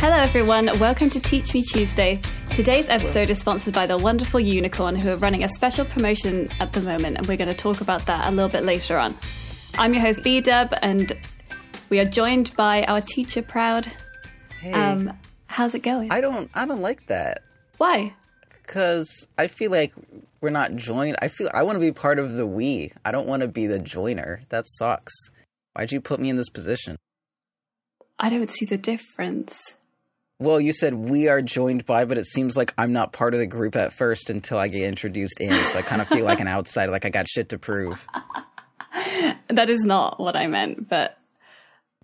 Hello everyone, welcome to Teach Me Tuesday. Today's episode is sponsored by the wonderful Unicorn, who are running a special promotion at the moment, and we're going to talk about that a little bit later on. I'm your host B-Dub, and we are joined by our teacher Proud. Hey. How's it going? I don't like that. Why? Because I feel like we're not joined. I want to be part of the we. I don't want to be the joiner. That sucks. Why'd you put me in this position? I don't see the difference. Well, you said we are joined by, but it seems like I'm not part of the group at first until I get introduced in. So I kind of feel like an outsider, like I got shit to prove. That is not what I meant, but...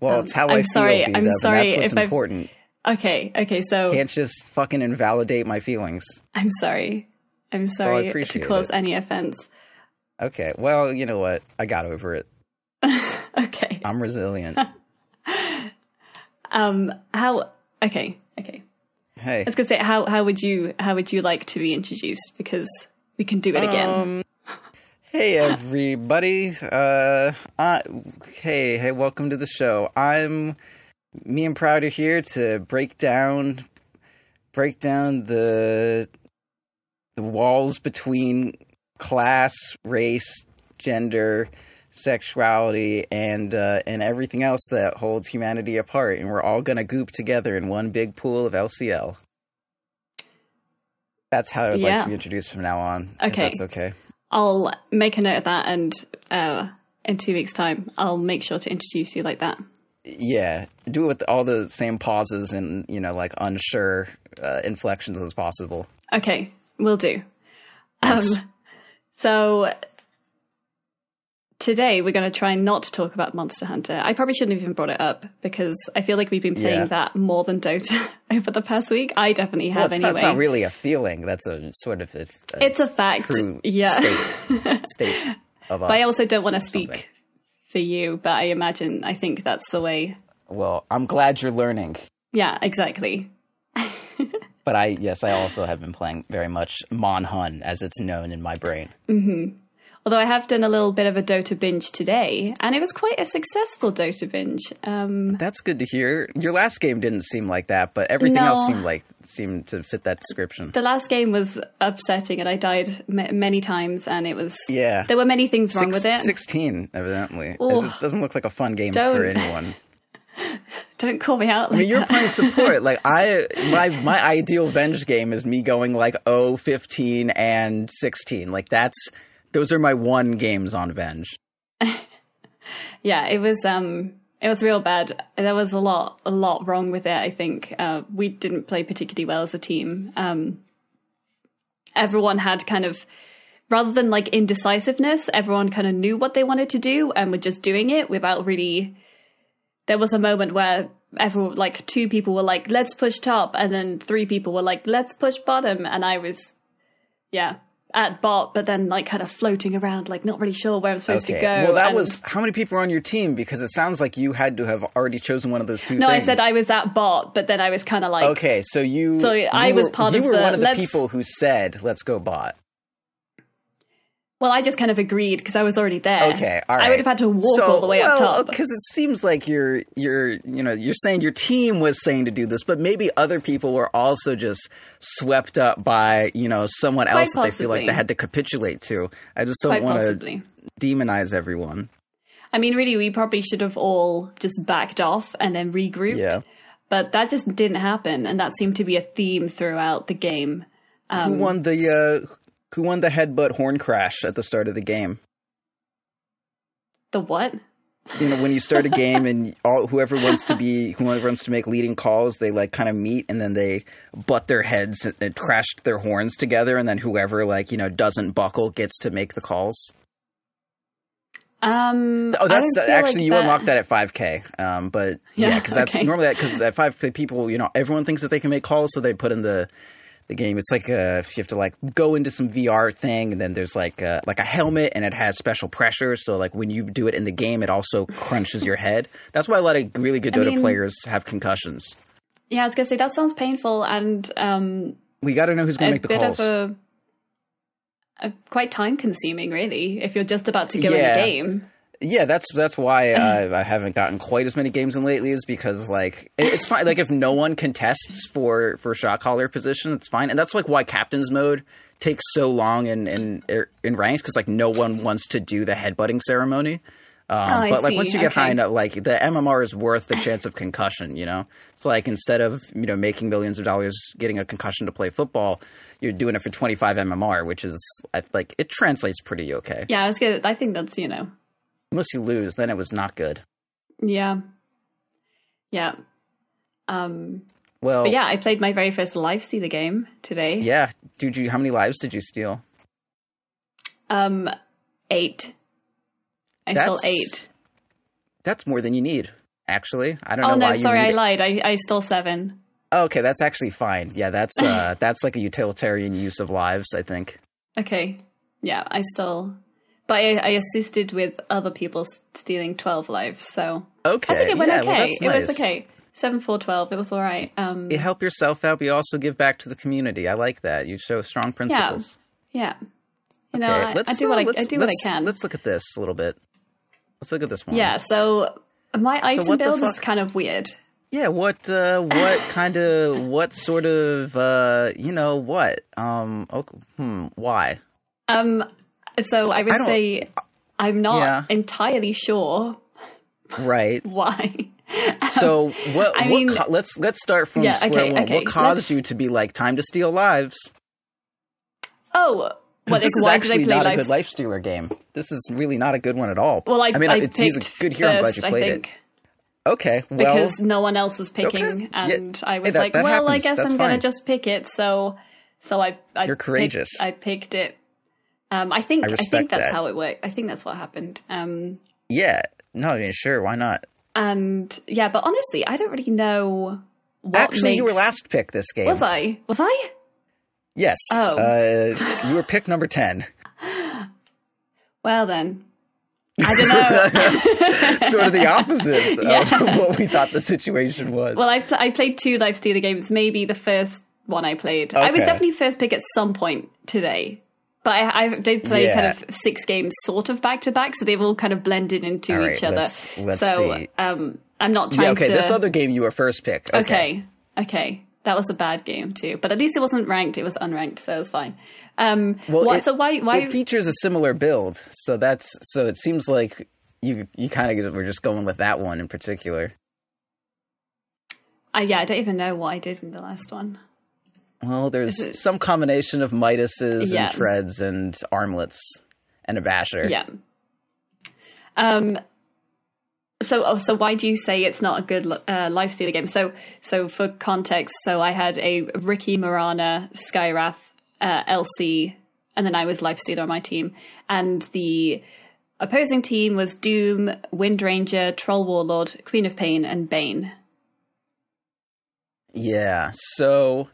Well, it's how I feel, sorry. B-Dub, I'm sorry. and that's what's important. Okay, so... Can't just fucking invalidate my feelings. I'm sorry. I'm sorry to cause any offense. Okay, well, you know what? I got over it. Okay. I'm resilient. Okay. Hey. I was gonna say, how would you like to be introduced? Because we can do it again. Hey everybody. Hey, welcome to the show. Me and Proud are here to break down the walls between class, race, gender, sexuality, and everything else that holds humanity apart, and we're all gonna goop together in one big pool of LCL. That's how I'd like to be introduced from now on. Okay. If that's okay. I'll make a note of that, and in 2 weeks' time, I'll make sure to introduce you like that. Yeah, do it with all the same pauses and, like, unsure inflections as possible. Okay, will do. Thanks. So today we're going to try not to talk about Monster Hunter. I probably shouldn't have even brought it up because I feel like we've been playing that more than Dota over the past week. I definitely have anyway. That's not really a feeling. That's a sort of it's a fact. True state of us. But I also don't want to speak for you, but I think that's the way. Well, I'm glad you're learning. Yeah, exactly. But I also have been playing very much Mon Hun, as it's known in my brain. Mm-hmm. Although I have done a little bit of a Dota binge today, and it was quite a successful Dota binge. That's good to hear. Your last game didn't seem like that, but everything else seemed to fit that description. The last game was upsetting, and I died many times, and it was... Yeah. There were many things wrong with it. 16, evidently. Oh, it doesn't look like a fun game for anyone. Don't call me out like that. You're playing support. Like, my ideal Venge game is me going like 0, 15, and 16. Like, those are my one games on Venge. Yeah, it was real bad. There was a lot wrong with it, I think. We didn't play particularly well as a team. Everyone had kind of, rather than like indecisiveness, everyone kind of knew what they wanted to do and were just doing it without really... There was a moment where everyone, like 2 people were like, let's push top. And then 3 people were like, let's push bottom. And I was, at bot, but then like kind of floating around, like not really sure where I'm supposed to go. Well, that was, how many people were on your team? Because it sounds like you had to have already chosen one of those 2 things. No, I said I was at bot, but then I was kind of like... Okay, so you was part of the... You were one of the people who said, let's go bot. Well, I just kind of agreed because I was already there. Okay, all right. I would have had to walk all the way up top. Because it seems like you're saying your team was saying to do this, but maybe other people were also just swept up by, someone else that they feel like they had to capitulate to. I just don't want to demonize everyone. I mean, really, we probably should have all just backed off and then regrouped. Yeah. But that just didn't happen, and that seemed to be a theme throughout the game. Who won the headbutt horn crash at the start of the game? The what? When you start a game and whoever wants to make leading calls, they like kind of meet and then they butt their heads and crash their horns together, and then whoever doesn't buckle gets to make the calls. That's actually you unlock that at 5K. But because that's normally because at 5K people, everyone thinks that they can make calls, so they put in the game. It's like you have to like go into some VR thing, and then there's like a helmet, and it has special pressure. So like when you do it in the game, it also crunches your head. That's why a lot of really good Dota players have concussions. Yeah, I was gonna say that sounds painful, and we got to know who's going to make the calls. Quite time consuming, really, if you're just about to go in the game. Yeah, that's why I haven't gotten quite as many games in lately, is because like it's fine. Like if no one contests for shot caller position, it's fine, and that's like why captain's mode takes so long in ranked, because like no one wants to do the headbutting ceremony. But like once you get high enough, like the MMR is worth the chance of concussion. You know, it's like instead of making millions of dollars getting a concussion to play football, you're doing it for 25 MMR, which is like it translates pretty okay. Yeah, I was good. I think that's unless you lose, then it was not good. Yeah. Yeah. Well, but yeah, I played my very first Lifestealer game today. Yeah. How many lives did you steal? 8. I stole 8. That's more than you need, actually. I don't know why you sorry, need I lied. I stole 7. Oh, okay, that's actually fine. Yeah, that's like a utilitarian use of lives, I think. Okay. Yeah, I stole... But I assisted with other people stealing 12 lives, so... Okay. I think it went okay. Well, that's nice. It was okay. 7, 4, 12. It was all right. You help yourself out, but you also give back to the community. I like that. You show strong principles. Yeah. I do what I can. Let's look at this a little bit. Let's look at this one. Yeah, so my item build is kind of weird. Yeah, what sort of, why? So I would say I'm not entirely sure. Right. Why? So let's start from square one. What caused you to be like, time to steal lives? Oh, this is actually not a good Lifestealer game. This is really not a good one at all. Well, it's a good here. I'm glad you played it. Okay, well, because no one else was picking, and I was I guess I'm gonna just pick it. So I you're courageous. I picked it. I think that's how it worked. I think that's what happened. Yeah. No, I mean, sure. Why not? And yeah, but honestly, I don't really know what Actually, you were last pick this game. Was I? Yes. Oh. You were pick number 10. Well then. I don't know. Sort of the opposite of what we thought the situation was. Well, I played 2 Lifestealer games. Maybe the first one I played. Okay. I was definitely first pick at some point today. But I did play kind of 6 games sort of back to back, so they've all kind of blended into each other. Let's see. I'm not trying to... this other game you were first pick. Okay. That was a bad game too. But at least it wasn't ranked, it was unranked, so it was fine. Why it features a similar build, so it seems like you kind of were just going with that one in particular. I don't even know what I did in the last one. Well, there's some combination of Midases and treads and armlets and a basher. Yeah. So why do you say it's not a good Lifestealer game? So for context, I had a Ricky, Marana, Skywrath, LC, and then I was Lifestealer on my team. And the opposing team was Doom, Windranger, Troll Warlord, Queen of Pain, and Bane. Yeah, so...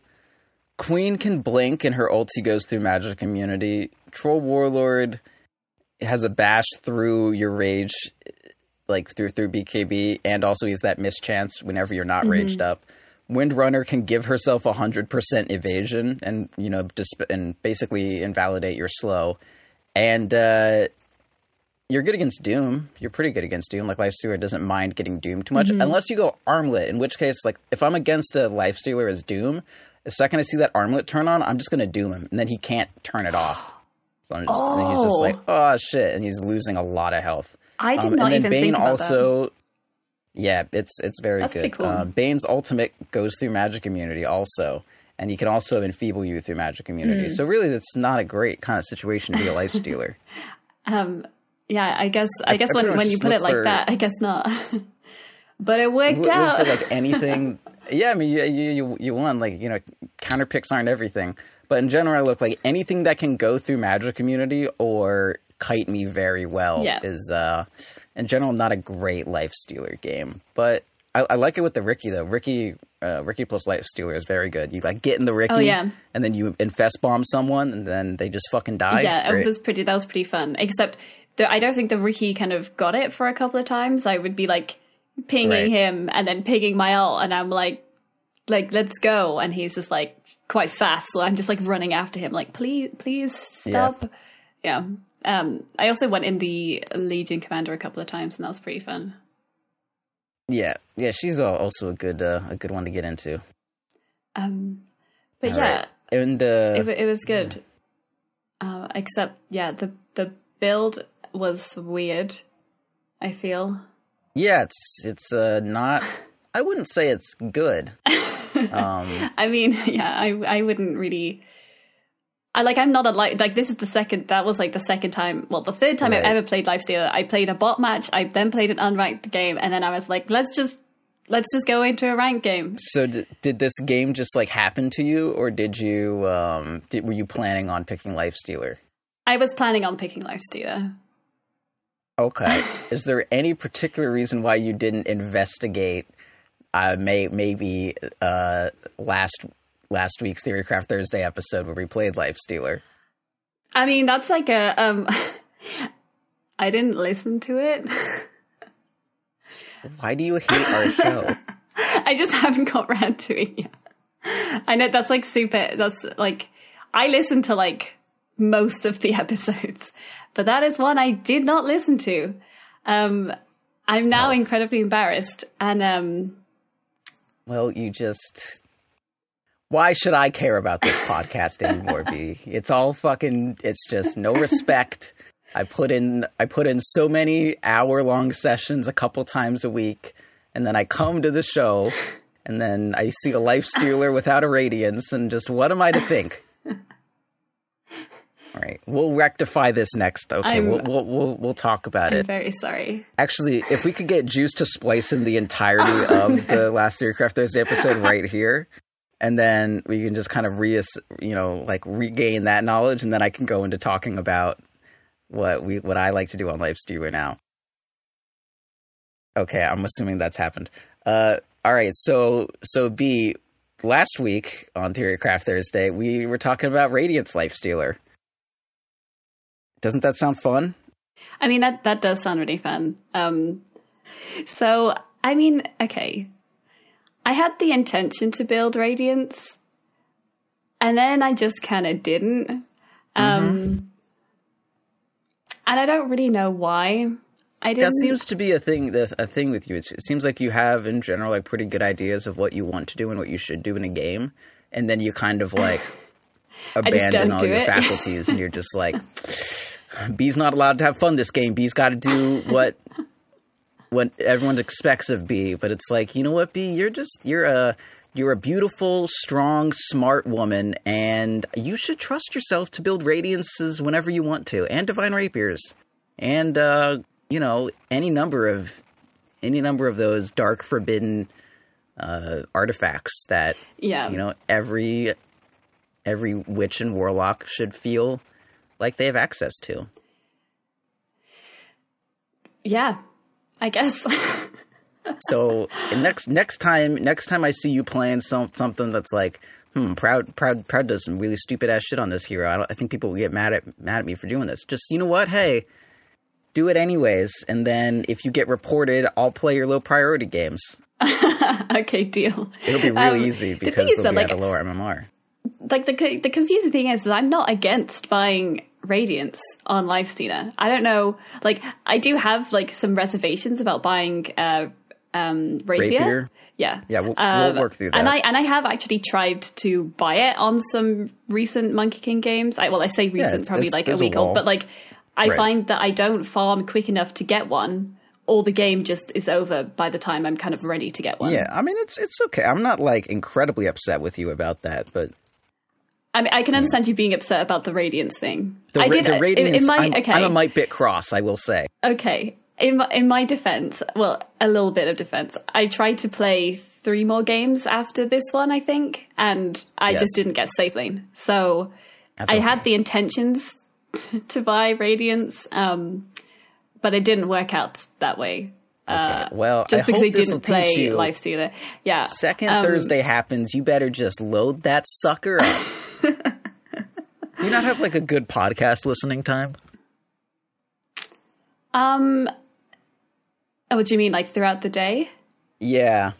Queen can blink and her ulti goes through magic immunity. Troll Warlord has a bash through your rage, like through BKB, and also he's that mischance whenever you're not raged up. Windrunner can give herself 100% evasion and and basically invalidate your slow. And you're good against Doom. You're pretty good against Doom. Like Lifestealer doesn't mind getting Doom too much, unless you go Armlet. In which case, like if I'm against a Lifestealer as Doom, the second I see that Armlet turn on, I'm just going to Doom him. And then he can't turn it off. So and he's just like, oh, shit. And he's losing a lot of health. I did not even think about that. Yeah, it's very That's good. Cool. Bane's ultimate goes through magic immunity also. And he can also enfeeble you through magic immunity. So really, that's not a great kind of situation to be a Lifestealer. Yeah, I guess when you put it like that, I guess not. But it worked out. For like anything... Yeah, I mean, you won. Like, counter picks aren't everything. But in general, I look like anything that can go through magic immunity or kite me very well is, in general, not a great Lifestealer game. But I like it with the Ricky, though. Ricky plus Lifestealer is very good. You, like, get in the Ricky, and then you infest bomb someone, and then they just fucking die. Yeah, that was pretty fun. Except, I don't think the Ricky kind of got it for a couple of times. I would be, like... pinging him and then pinging my ult, and I'm like let's go, and he's just like quite fast, so I'm just like running after him like please stop. Yeah. I also went in the Legion Commander a couple of times, and that was pretty fun. Yeah, she's also a good one to get into. But All yeah, right. And it was good. Except, yeah, the build was weird, I feel. Yeah, it's not. I wouldn't say it's good. I mean, yeah, I wouldn't really. I'm not this is the second. That was like the second time. Well, the third time I've ever played Lifestealer. I played a bot match. I then played an unranked game, and then I was like, let's just go into a ranked game. So did this game just like happen to you, or did you were you planning on picking Lifestealer? I was planning on picking Lifestealer. Okay. Is there any particular reason why you didn't investigate maybe last week's Theorycraft Thursday episode where we played Lifestealer? I mean, that's like a I didn't listen to it. Why do you hate our show? I just haven't got around to it yet. I know that's I listened to like most of the episodes, but that is one I did not listen to. I'm now incredibly embarrassed, and well, why should I care about this podcast anymore, B? It's all it's just no respect. I put in so many hour-long sessions a couple times a week, and then I come to the show, and then I see a Lifestealer without a Radiance, and just what am I to think? All right, we'll rectify this next. Okay, we'll talk about it. I'm very sorry. Actually, if we could get Juice to splice in the entirety of the last Theorycraft Thursday episode right here, and then we can just kind of regain that knowledge, and then I can go into talking about what I like to do on Lifestealer now. Okay, I'm assuming that's happened. All right, so B, last week on Theorycraft Thursday, we were talking about Radiance Lifestealer. Doesn't that sound fun? I mean, that does sound really fun. So, I mean, okay. I had the intention to build Radiance, and then I just kind of didn't. And I don't really know why I didn't. That seems to be a thing with you. It seems like you have, in general, like pretty good ideas of what you want to do and what you should do in a game, and then you kind of like abandon all your faculties, and you're just like, B's not allowed to have fun this game. B's got to do what everyone expects of B. But it's like, you know what, B? You're a beautiful, strong, smart woman, and you should trust yourself to build Radiances whenever you want to, and Divine Rapiers, and any number of those dark, forbidden artifacts that every witch and warlock should feel like they have access to. Yeah, I guess. So next time I see you playing something that's like, Proud does some really stupid ass shit on this hero. I think people will get mad at me for doing this. Just, you know what? Hey, do it anyways, and then if you get reported, I'll play your low priority games. Okay, deal. It'll be really easy because they'll be at a lower MMR. Like the confusing thing is I'm not against buying Radiance on Lifestealer. I don't know. Like, I do have like some reservations about buying Rapier. Yeah, we'll work through that. And I have actually tried to buy it on some recent Monkey King games. I say recent, probably like a week old, but like I find that I don't farm quick enough to get one, or the game just is over by the time I'm kind of ready to get one. Yeah, I mean it's okay. I'm not like incredibly upset with you about that, but I mean, I can understand you being upset about the Radiance thing. The Radiance, I'm a might bit cross, I will say. Okay. In my defense, well, a little bit of defense, I tried to play 3 more games after this one, I think, and I just didn't get safe lane. So I had the intentions to buy Radiance, but it didn't work out that way. Okay. Well, just because they didn't play you. Lifestealer. Yeah. Second Thursday happens, you better just load that sucker up. Do you not have like a good podcast listening time? What do you mean, like throughout the day? Yeah.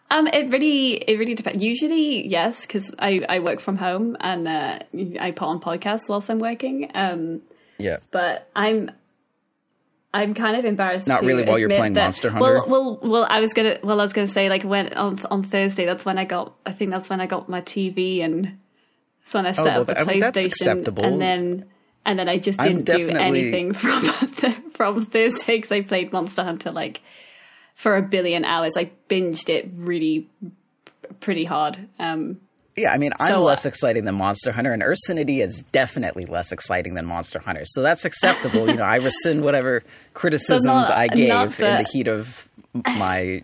It really depends. Usually, yes, because I work from home and I put on podcasts whilst I'm working. Yeah. But I'm kind of embarrassed. Not to really while you're playing that, Monster Hunter. Well, I was gonna say, like, when on Thursday, that's when I got my TV, and that's when I set up the PlayStation, that's acceptable. and then I just didn't do anything from Thursday because I played Monster Hunter like for 1 billion hours. I binged it really pretty hard. Yeah, I mean, I'm less exciting than Monster Hunter, and Ursinity is definitely less exciting than Monster Hunter. So that's acceptable. You know, I rescind whatever criticisms I gave in the heat of my...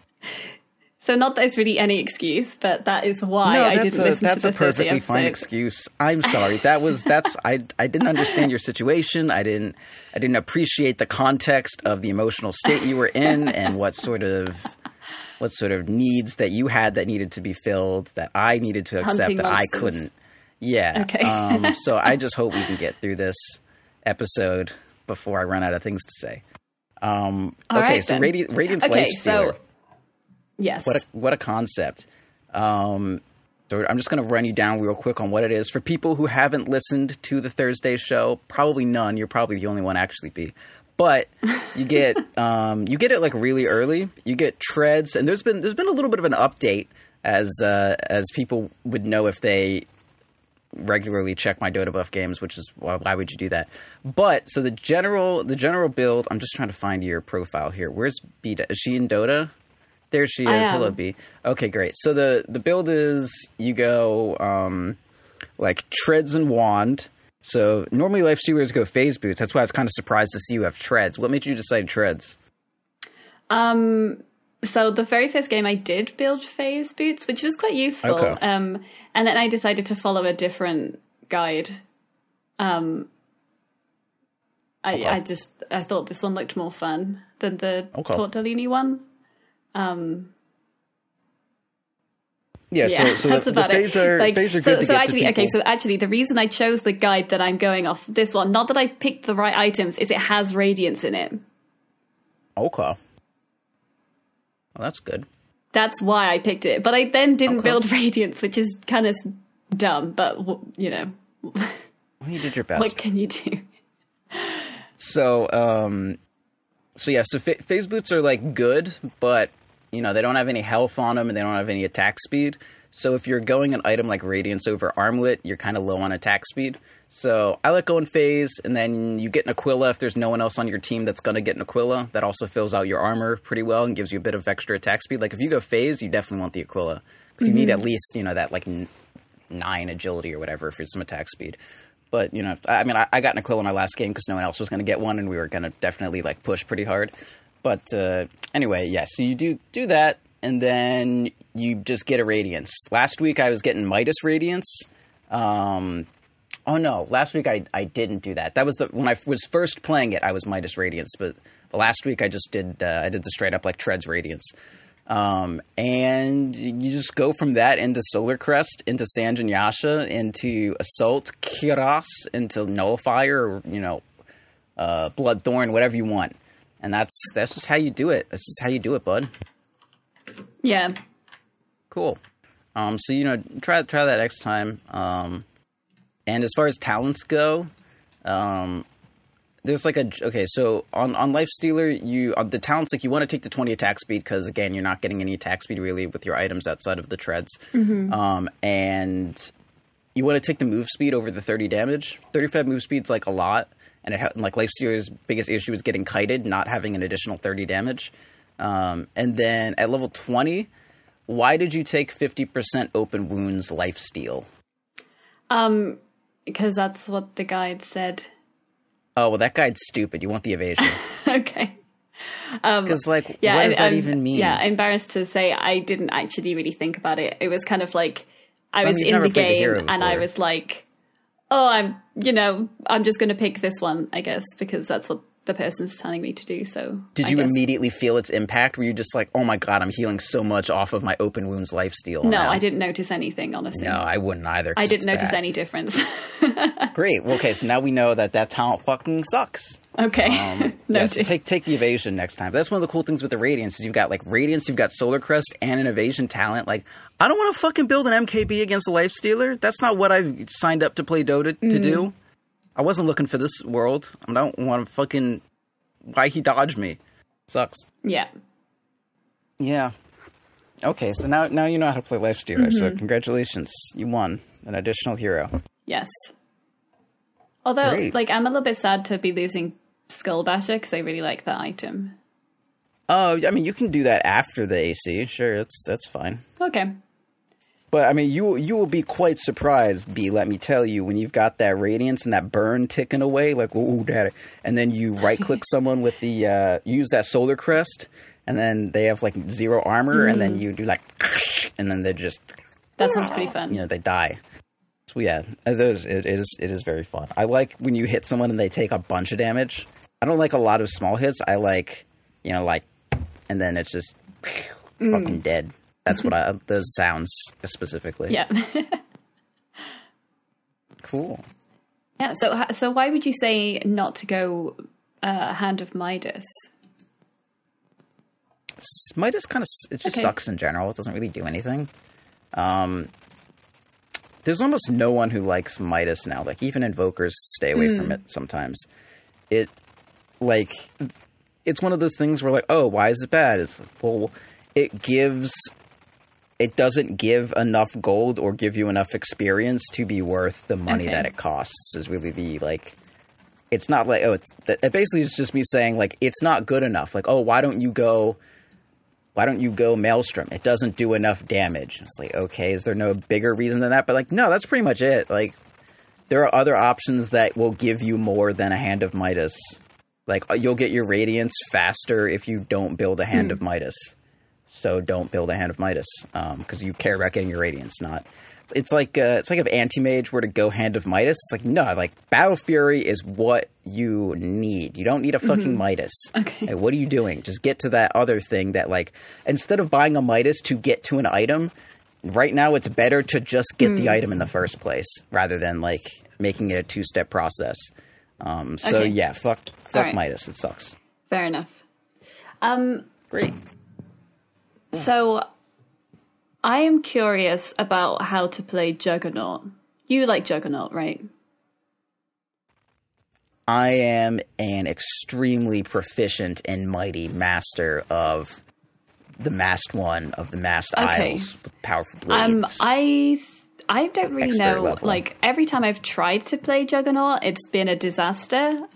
So not that it's really any excuse, but that is why I didn't listen to the Thursday episode. That's a perfectly fine excuse. I'm sorry. I didn't understand your situation. I didn't appreciate the context of the emotional state you were in and what sort of needs that you had that needed to be filled, that I needed to accept, Hunting that monsters. I couldn't. Yeah. Okay. So I just hope we can get through this episode before I run out of things to say. Okay, right, so then. Radiant's Okay, Lifestealer. so yes. What a concept. So I'm just going to run you down real quick on what it is. For people who haven't listened to the Thursday show, probably none. You're probably the only one actually, B. But you get it like really early. You get treads, and there's been a little bit of an update as people would know if they regularly check my Dota buff games, which is why would you do that? But so the general build. I'm just trying to find your profile here. Where's B? Is she in Dota? There she is. Hello, B. Okay, great. So the build is you go like treads and wand. So normally Lifestealers go phase boots. That's why I was kind of surprised to see you have treads. What made you decide treads? So the very first game I did build phase boots, which was quite useful. Okay. And then I decided to follow a different guide. I thought this one looked more fun than the Tortellini one. So that's about it. Phase are good so actually, the reason I chose the guide that I'm going off this one, not that I picked the right items, is it has radiance in it. Okay. Well, that's good. That's why I picked it. But I then didn't build radiance, which is kind of dumb. But you know, well, you did your best. What can you do? So phase boots are like good, but you know, they don't have any health on them and they don't have any attack speed. So if you're going an item like Radiance over Armlet, you're kind of low on attack speed. So I like going phase, and then you get an Aquila if there's no one else on your team that's going to get an Aquila. That also fills out your armor pretty well and gives you a bit of extra attack speed. Like if you go phase, you definitely want the Aquila because you need at least, you know, that like 9 agility or whatever for some attack speed. But, you know, I mean, I got an Aquila in my last game because no one else was going to get one, and we were going to definitely like push pretty hard. But anyway, yeah, so you do that, and then you just get a Radiance. Last week I was getting Midas Radiance. Last week I didn't do that. That was when I was first playing it, I was Midas Radiance. But the last week I just did the straight up like Treads Radiance. And you just go from that into Solar Crest, into Sanjin Yasha, into Assault, Kiras, into Nullifier, or, you know, Bloodthorn, whatever you want. And that's just how you do it. That's just how you do it, bud. Yeah. Cool. So, you know, try that next time. And as far as talents go, there's like so on Lifestealer, the talents, like you want to take the 20 attack speed because, again, you're not getting any attack speed really with your items outside of the treads. Mm-hmm. And you want to take the move speed over the 30 damage. 35 move speed's like a lot. And like Lifestealer's biggest issue is getting kited, not having an additional 30 damage. And then at level 20, why did you take 50% open wounds Lifesteal? Because that's what the guide said. Oh, well, that guide's stupid. You want the evasion. Okay. Because, what does that even mean? Yeah, I'm embarrassed to say I didn't actually really think about it. It was kind of like I was in the game and I was like, oh, I'm just going to pick this one, I guess, because that's what the person's telling me to do. So did you immediately feel its impact? Were you just like, oh my God, I'm healing so much off of my open wounds Lifesteal? No, I didn't notice anything, honestly. No, I wouldn't either. I didn't notice any difference. Great. Well, okay, so now we know that talent fucking sucks. Okay. So take the evasion next time. But that's one of the cool things with the Radiance is you've got like Radiance, you've got Solar Crest, and an evasion talent. Like, I don't want to fucking build an MKB against a Lifestealer. That's not what I signed up to play Dota to do. I wasn't looking for this world. I don't want to fucking... Why he dodged me? Sucks. Yeah. Yeah. Okay, so now you know how to play Lifestealer, so congratulations. You won an additional hero. Yes. Although, Great. like, I'm a little bit sad to be losing Skull Basher because I really like that item. Oh, I mean, you can do that after the AC. Sure, that's fine. Okay. But, I mean, you will be quite surprised, B, let me tell you, when you've got that radiance and that burn ticking away, like, ooh, daddy. And then you right-click someone with the, use that solar crest, and then they have, like, 0 armor, and then you do, like, and then they're just... That sounds pretty fun. You know, they die. So, yeah, it is very fun. I like when you hit someone and they take a bunch of damage. I don't like a lot of small hits. I like, you know, like, and then it's just fucking dead. That's what those sounds specifically. Yeah. Cool. Yeah. So why would you say not to go Hand of Midas? Midas kind of it just sucks in general. It doesn't really do anything. There's almost no one who likes Midas now. Like even invokers stay away from it sometimes. It's one of those things where like, oh, why is it bad? It's well, it doesn't give enough gold or give you enough experience to be worth the money that it costs is really the, like, it's not like, it basically is just me saying, like, it's not good enough. Like, oh, why don't you go Maelstrom? It doesn't do enough damage. It's like, okay, is there no bigger reason than that? But, like, no, that's pretty much it. Like, there are other options that will give you more than a Hand of Midas. Like, you'll get your Radiance faster if you don't build a Hand of Midas. So don't build a Hand of Midas, because you care about getting your Radiance, not... It's like if Anti-Mage were to go Hand of Midas. It's like, no, like, Battle Fury is what you need. You don't need a fucking Midas. Okay. Like, what are you doing? Just get to that other thing that, like, instead of buying a Midas to get to an item, right now it's better to just get the item in the first place, rather than, like, making it a two-step process. So, yeah, fuck right. Midas. It sucks. Fair enough. Great. So, I am curious about how to play Juggernaut. You like Juggernaut, right? I am an extremely proficient and mighty master of the masked one of the masked isles with powerful blades. I don't really know. Level. Like every time I've tried to play Juggernaut, it's been a disaster.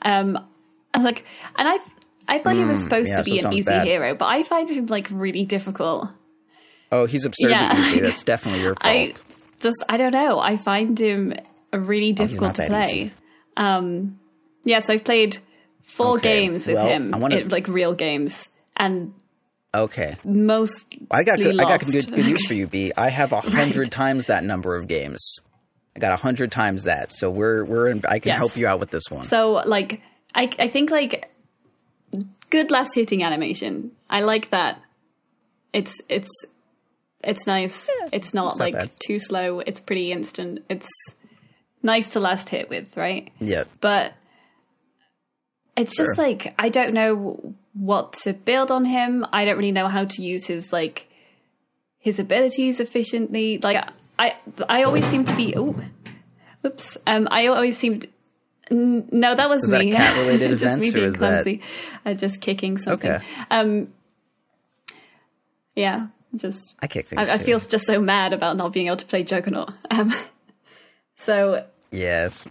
I thought he was supposed to be an easy hero, but I find him like really difficult. Oh, he's absurdly easy. That's definitely your fault. I don't know. I find him really difficult to play. So I've played 4 games with him, like real games, and most I got good news for you, B. I have 100 times that number of games. I got 100 times that, so we're in. I can help you out with this one. So like I think like good last hitting animation. I like that. It's nice. Yeah, it's not like bad. Too slow. It's pretty instant. It's nice to last hit with, right? Yeah. But it's just like I don't know what to build on him. I don't really know how to use his abilities efficiently. Like I always seem to be I always seemed no, that was me. That a cat-related just event, me being clumsy. That... Just kicking something. Okay. Yeah. Just I kick things I feel just so mad about not being able to play Juggernaut. So yes.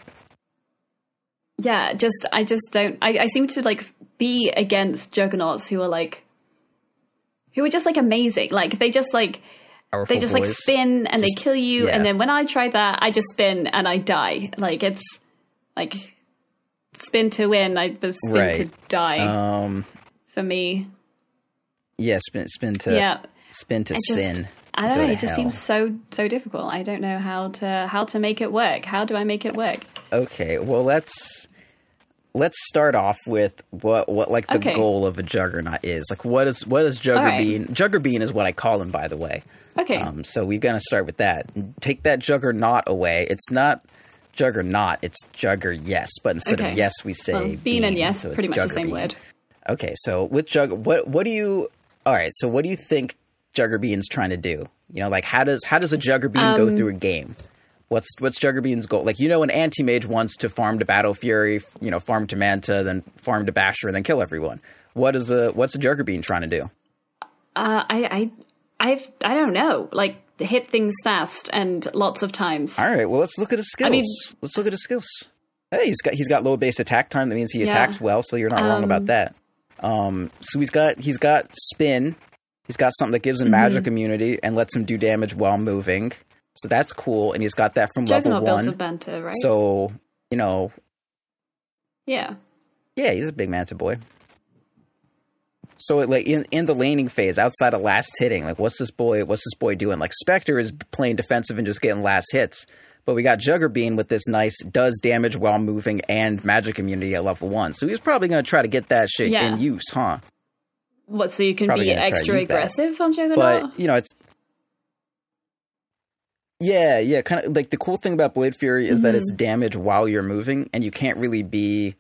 Yeah, I just don't I seem to like be against Juggernauts who are just like amazing. Like they just like powerful they just like spin and they kill you, and then when I try that I just spin and I die. Like it's like spin to win, I was spin to die. For me. Yeah, spin to spin to sin. I don't know. It just seems so difficult. I don't know how to make it work. How do I make it work? Okay, well let's start off with what like the goal of a Juggernaut is. Like what is Juggerbean? Right. Juggerbean is what I call him, by the way. Okay. So we're gonna start with that. Take that Juggernaut away. It's not Juggernaut. It's Jugger. Yes, but instead of yes, we say bean and yes, so pretty much the same word. Okay, so with what do you? All right, so what do you think Juggerbean's trying to do? You know, like how does a Juggerbean go through a game? What's Juggerbean's goal? Like, an anti-mage wants to farm to Battle Fury, farm to Manta, then farm to Basher, and then kill everyone. What's a Juggerbean trying to do? I don't know. Like, hit things fast and lots of times. All right, well, let's look at his skills. Let's look at his skills. Hey, he's got low base attack time. That means he attacks well, so you're not wrong about that. So he's got spin. He's got something that gives him magic immunity and lets him do damage while moving. So that's cool, and he's got that from Juggernaut level 1. Builds of Manta, right? So, Yeah, he's a big Manta boy. So, like, in the laning phase, outside of last hitting, like, what's this boy doing? Like, Spectre is playing defensive and just getting last hits. But we got Juggerbean with this nice does damage while moving and magic immunity at level 1. So he's probably going to try to get that shit in use, huh? What, so you can be extra aggressive on Juggernaut? But, it's... Yeah, kind of, like, the cool thing about Blade Fury is that it's damage while you're moving, and you can't really be...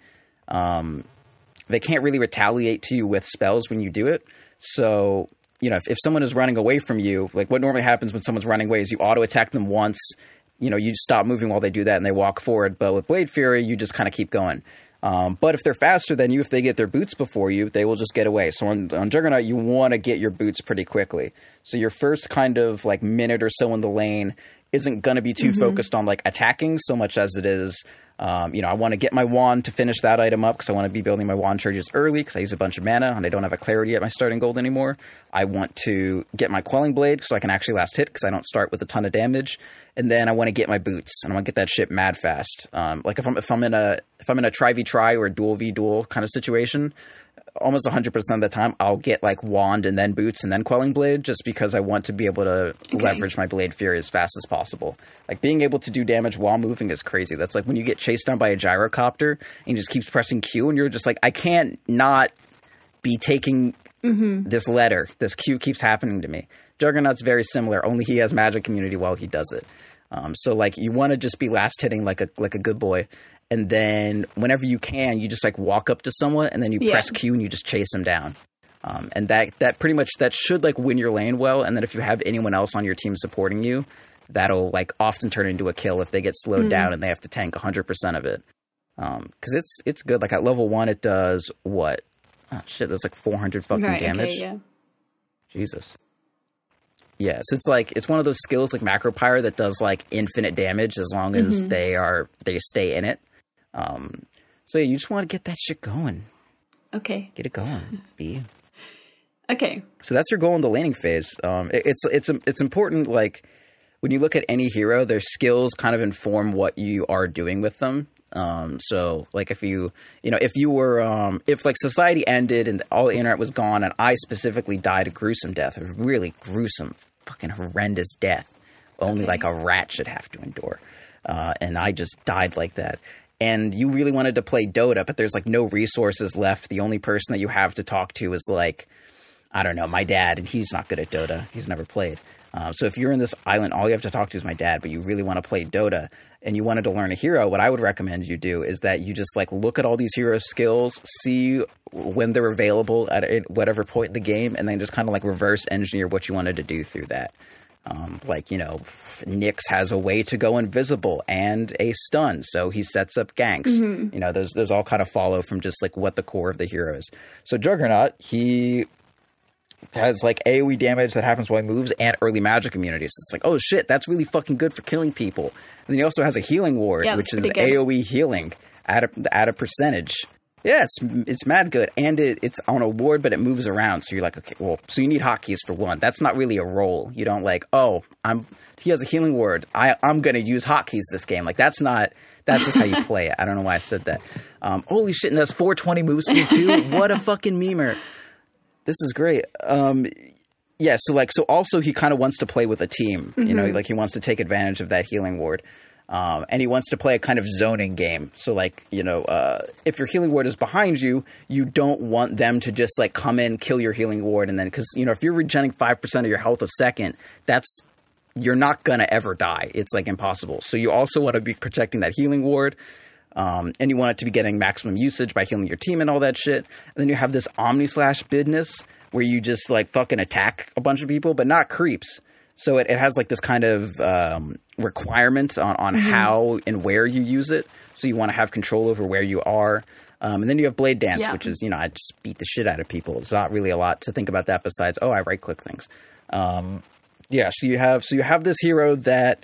they can't really retaliate to you with spells when you do it. So, if someone is running away from you, like, what normally happens when someone's running away is you auto-attack them once, you stop moving while they do that and they walk forward. But with Blade Fury, you just kind of keep going. But if they're faster than you, if they get their boots before you, they will just get away. So on Juggernaut, you want to get your boots pretty quickly. So your first kind of like minute or so in the lane isn't going to be too focused on like attacking so much as it is, I want to get my wand to finish that item up because I want to be building my wand charges early because I use a bunch of mana and I don't have a clarity at my starting gold anymore. I want to get my quelling blade so I can actually last hit because I don't start with a ton of damage. And then I want to get my boots and I want to get that shit mad fast. Like if I'm in a try v try or a duel v duel kind of situation, almost 100% of the time I'll get like wand and then boots and then quelling blade just because I want to be able to leverage my Blade Fury as fast as possible. Like being able to do damage while moving is crazy. That's like when you get chased down by a gyrocopter and he just keeps pressing Q and you're just like, I can't not be taking this letter. This Q keeps happening to me. Juggernaut's very similar, only he has magic immunity while he does it. So like you want to just be last hitting like a good boy. And then whenever you can, you just like walk up to someone and then you press Q and you just chase them down. And that pretty much, that should like win your lane well. And then if you have anyone else on your team supporting you, that'll like often turn into a kill if they get slowed down and they have to tank 100% of it. Cause it's good. Like at level 1, it does what? Oh shit. That's like 400 fucking damage. Okay, yeah. Jesus. Yeah, so it's one of those skills like Macro Pyre that does like infinite damage as long as they stay in it. So yeah, you just want to get that shit going. Okay. Get it going, B. Okay. So that's your goal in the laning phase. It's important, like when you look at any hero, their skills kind of inform what you are doing with them. So like if if like society ended and all the internet was gone and I specifically died a gruesome death, a really gruesome, fucking horrendous death, only like a rat should have to endure. And I just died like that. And you really wanted to play Dota, but there's like no resources left. The only person that you have to talk to is like, I don't know, my dad, and he's not good at Dota. He's never played. So if you're in this island, all you have to talk to is my dad, but you really want to play Dota and you wanted to learn a hero, what I would recommend you do is that you just like look at all these hero skills, see when they're available at whatever point in the game, and then just kind of like reverse engineer what you wanted to do through that. Nyx has a way to go invisible and a stun, so he sets up ganks. There's all kind of follow from just like what the core of the hero is. So Juggernaut, he has like AoE damage that happens while he moves and early magic immunity. So it's like, oh shit, that's really fucking good for killing people. And then he also has a healing ward, which is AoE healing at a percentage. Yeah, it's mad good. And it's on a ward, but it moves around. So you're like, okay, well, so you need hotkeys for one. That's not really a role. You don't like, he has a healing ward. I'm going to use hotkeys this game. Like that's just how you play it. I don't know why I said that. Holy shit, and that's 420 move speed too. What a fucking memer. This is great. So also he kind of wants to play with a team, like he wants to take advantage of that healing ward. And he wants to play a kind of zoning game. So like, if your healing ward is behind you, you don't want them to just like come in, kill your healing ward. And then, cause if you're regenerating 5% of your health a second, you're not going to ever die. It's like impossible. So you also want to be protecting that healing ward. And you want it to be getting maximum usage by healing your team and all that shit. And then you have this Omni/business where you just like fucking attack a bunch of people, but not creeps. So it has like this kind of requirement on how and where you use it. So you want to have control over where you are. And then you have Blade Dance, which is, I just beat the shit out of people. It's not really a lot to think about that besides, I right-click things. So you have this hero that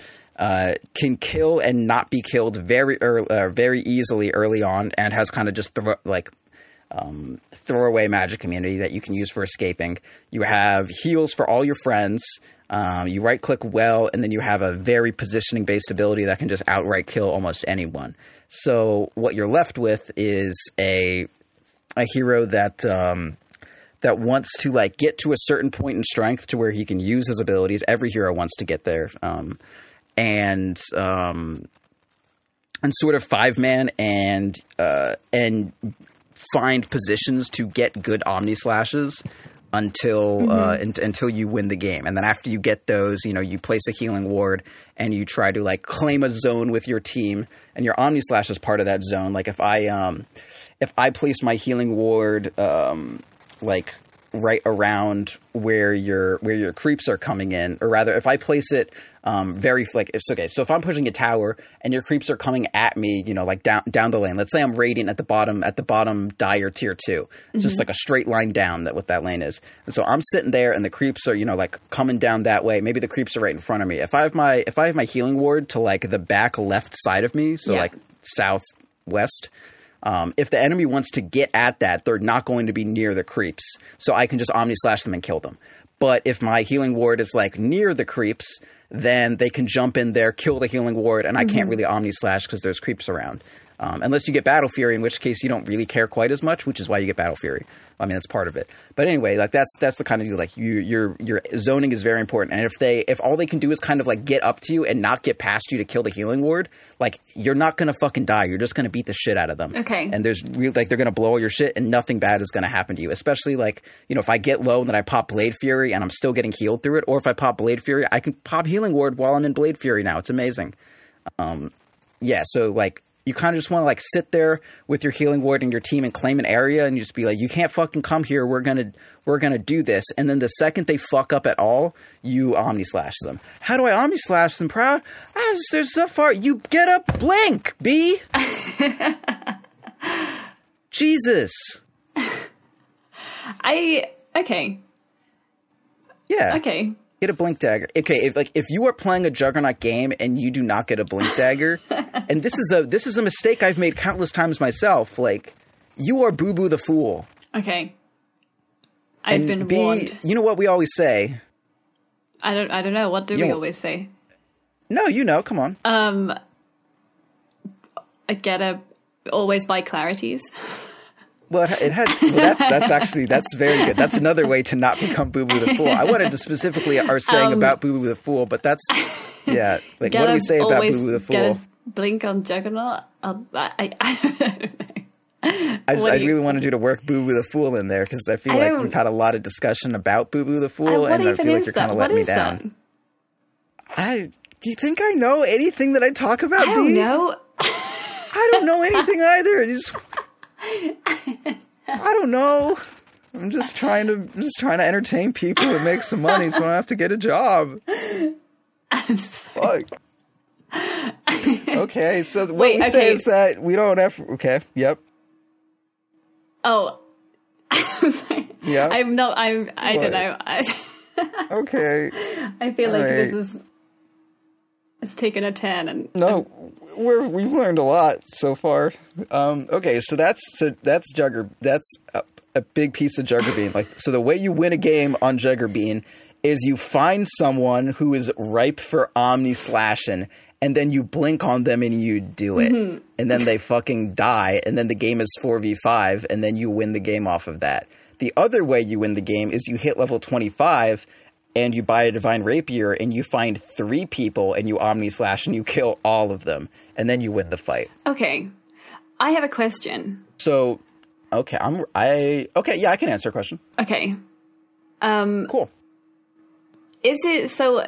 can kill and not be killed very easily early on, and has kind of just throwaway magic immunity that you can use for escaping. You have heals for all your friends. You right-click well, and then you have a very positioning-based ability that can just outright kill almost anyone. So what you're left with is a hero that wants to like get to a certain point in strength to where he can use his abilities. Every hero wants to get there, and sort of 5-man and find positions to get good Omni Slashes until you win the game. And then after you get those, you place a healing ward and you try to like claim a zone with your team, and your Omni Slash is part of that zone. Like if I place my healing ward like right around where your creeps are coming in, or rather if I place it so if I'm pushing a tower and your creeps are coming at me, like down the lane. Let's say I'm raiding at the bottom dire tier 2. It's just like a straight line down what that lane is. And so I'm sitting there and the creeps are, like coming down that way. Maybe the creeps are right in front of me. If I have my healing ward to like the back left side of me, so like southwest, if the enemy wants to get at that, they're not going to be near the creeps. So I can just Omni Slash them and kill them. But if my healing ward is like near the creeps, then they can jump in there, kill the healing ward, and I can't really Omni Slash because there's creeps around. Unless you get Battle Fury, in which case you don't really care quite as much, which is why you get Battle Fury. I mean, that's part of it. But anyway, like that's the kind of deal. Like your zoning is very important. And if all they can do is kind of like get up to you and not get past you to kill the healing ward, like you're not gonna fucking die. You're just gonna beat the shit out of them. Okay. And they're gonna blow all your shit, and nothing bad is gonna happen to you. Especially like if I get low and then I pop Blade Fury and I'm still getting healed through it, or if I pop Blade Fury, I can pop healing ward while I'm in Blade Fury now. It's amazing. So like. You kind of just want to like sit there with your healing ward and your team and claim an area, and you just be like, you can't fucking come here. We're gonna do this. And then the second they fuck up at all, you Omni Slash them. How do I Omni Slash them, proud? There's so far. You get a blink, B. Jesus. Okay. Yeah. Okay. Get a blink dagger. Okay, if you are playing a Juggernaut game and you do not get a blink dagger, and this is a mistake I've made countless times myself, like you are Boo Boo the Fool. Okay. I've been warned. You know what we always say? I don't know. What do we always say? No, come on. Always buy clarities. Well, that's very good. That's another way to not become Boo Boo the Fool. I wanted to specifically are saying about Boo Boo the Fool, but that's Like, what do we say about Boo Boo the Fool? Get a blink on Juggernaut. I don't know. I really wanted you to work Boo Boo the Fool in there because I feel like we've had a lot of discussion about Boo Boo the Fool, and I feel like you're kind of letting me down. Do you think I know anything that I talk about? I don't know. I don't know anything either. I don't know. I'm just trying to entertain people and make some money so I don't have to get a job. I'm sorry. Fuck. Okay, so what we say is that we don't have... Okay, yep. Oh. I'm sorry. Yeah. I don't know. Okay. I feel like this is... It's taken a turn and... No, we've learned a lot so far. Okay, so that's a big piece of Juggerbean. Like, so the way you win a game on Juggerbean is you find someone who is ripe for Omni Slashing, and then you blink on them and you do it. Mm-hmm. And then they fucking die, and then the game is 4v5, and then you win the game off of that. The other way you win the game is you hit level 25, and you buy a Divine Rapier, and you find 3 people, and you Omni Slash, and you kill all of them, and then you win the fight. Okay. I have a question. So, okay, I can answer a question. Okay. Cool. Is it so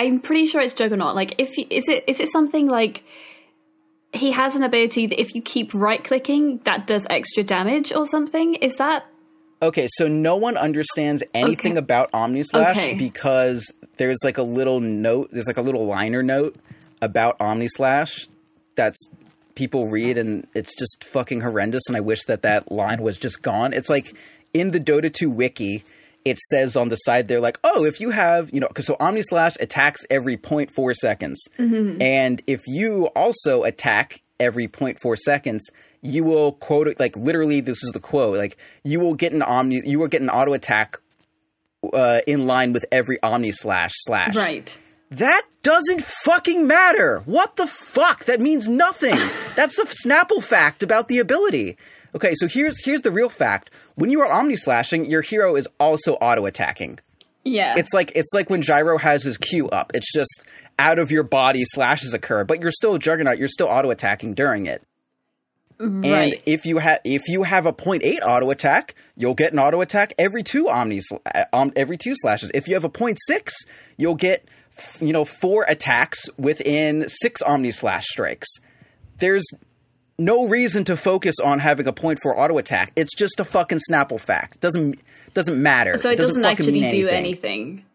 I'm pretty sure it's Juggernaut. Like, is it something like he has an ability that if you keep right clicking, that does extra damage or something? Is that... Okay, so no one understands anything about Omni Slash because there's like a little note, there's like a little liner note about Omnislash that's people read, and it's just fucking horrendous, and I wish that line was just gone. It's like in the Dota 2 wiki, it says on the side there, like, oh, if you have, because so Omnislash attacks every 0.4 seconds. Mm-hmm. And if you also attack every 0.4 seconds, you will quote it, like, literally, this is the quote, like, you will get an auto attack in line with every Omnislash / Right. That doesn't fucking matter. What the fuck? That means nothing. That's a Snapple fact about the ability. Okay, so here's the real fact. When you are Omnislashing, your hero is also auto-attacking. Yeah. It's like when Gyro has his Q up. It's just out of your body slashes occur, but you're still a Juggernaut. You're still auto-attacking during it. Right. And if you have a 0.8 auto attack, you'll get an auto attack every two slashes. If you have a 0.6, you'll get 4 attacks within 6 Omnislash strikes. There's no reason to focus on having a 0.4 auto attack. It's just a fucking Snapple fact. Doesn't matter. So it doesn't actually do anything.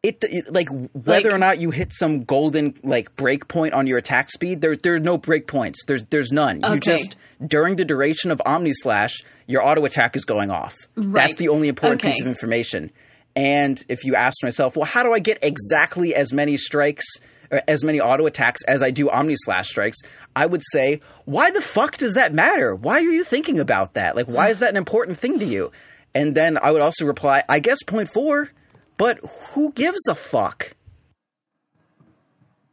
It like whether or not you hit some golden like break point on your attack speed, there's no break points. There's none. Okay. You just during the duration of Omnislash, your auto attack is going off. Right. That's the only important piece of information. And if you ask myself, well, how do I get exactly as many strikes, or as many auto attacks as I do Omnislash strikes? I would say, why the fuck does that matter? Why are you thinking about that? Like, why is that an important thing to you? And then I would also reply, I guess 0.4, but who gives a fuck?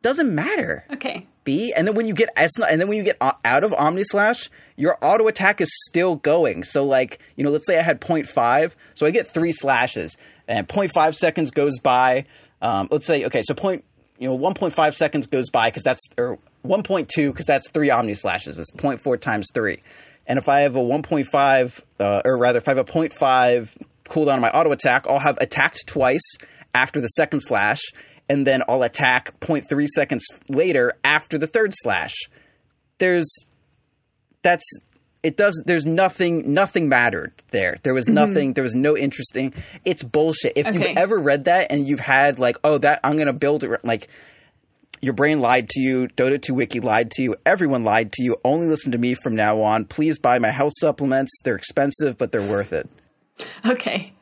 Doesn't matter. Okay. B, and then when you get out of Omnislash, your auto attack is still going. So like, let's say I had 0.5, so I get 3 slashes, and 0.5 seconds goes by. Let's say, okay, so 1.5 seconds goes by or 1.2 because that's 3 Omnislashes. It's 0.4 times 3. And if I have a 1.5, if I have a 0.5 cooldown on my auto attack, I'll have attacked twice after the second slash, and then I'll attack 0.3 seconds later after the third slash. There's nothing mattered there. There was nothing, there was no interesting, it's bullshit. If you've ever read that and you've had like, oh, that I'm going to build it, like your brain lied to you, Dota 2 Wiki lied to you, everyone lied to you, only listen to me from now on. Please buy my health supplements. They're expensive, but they're worth it. Okay.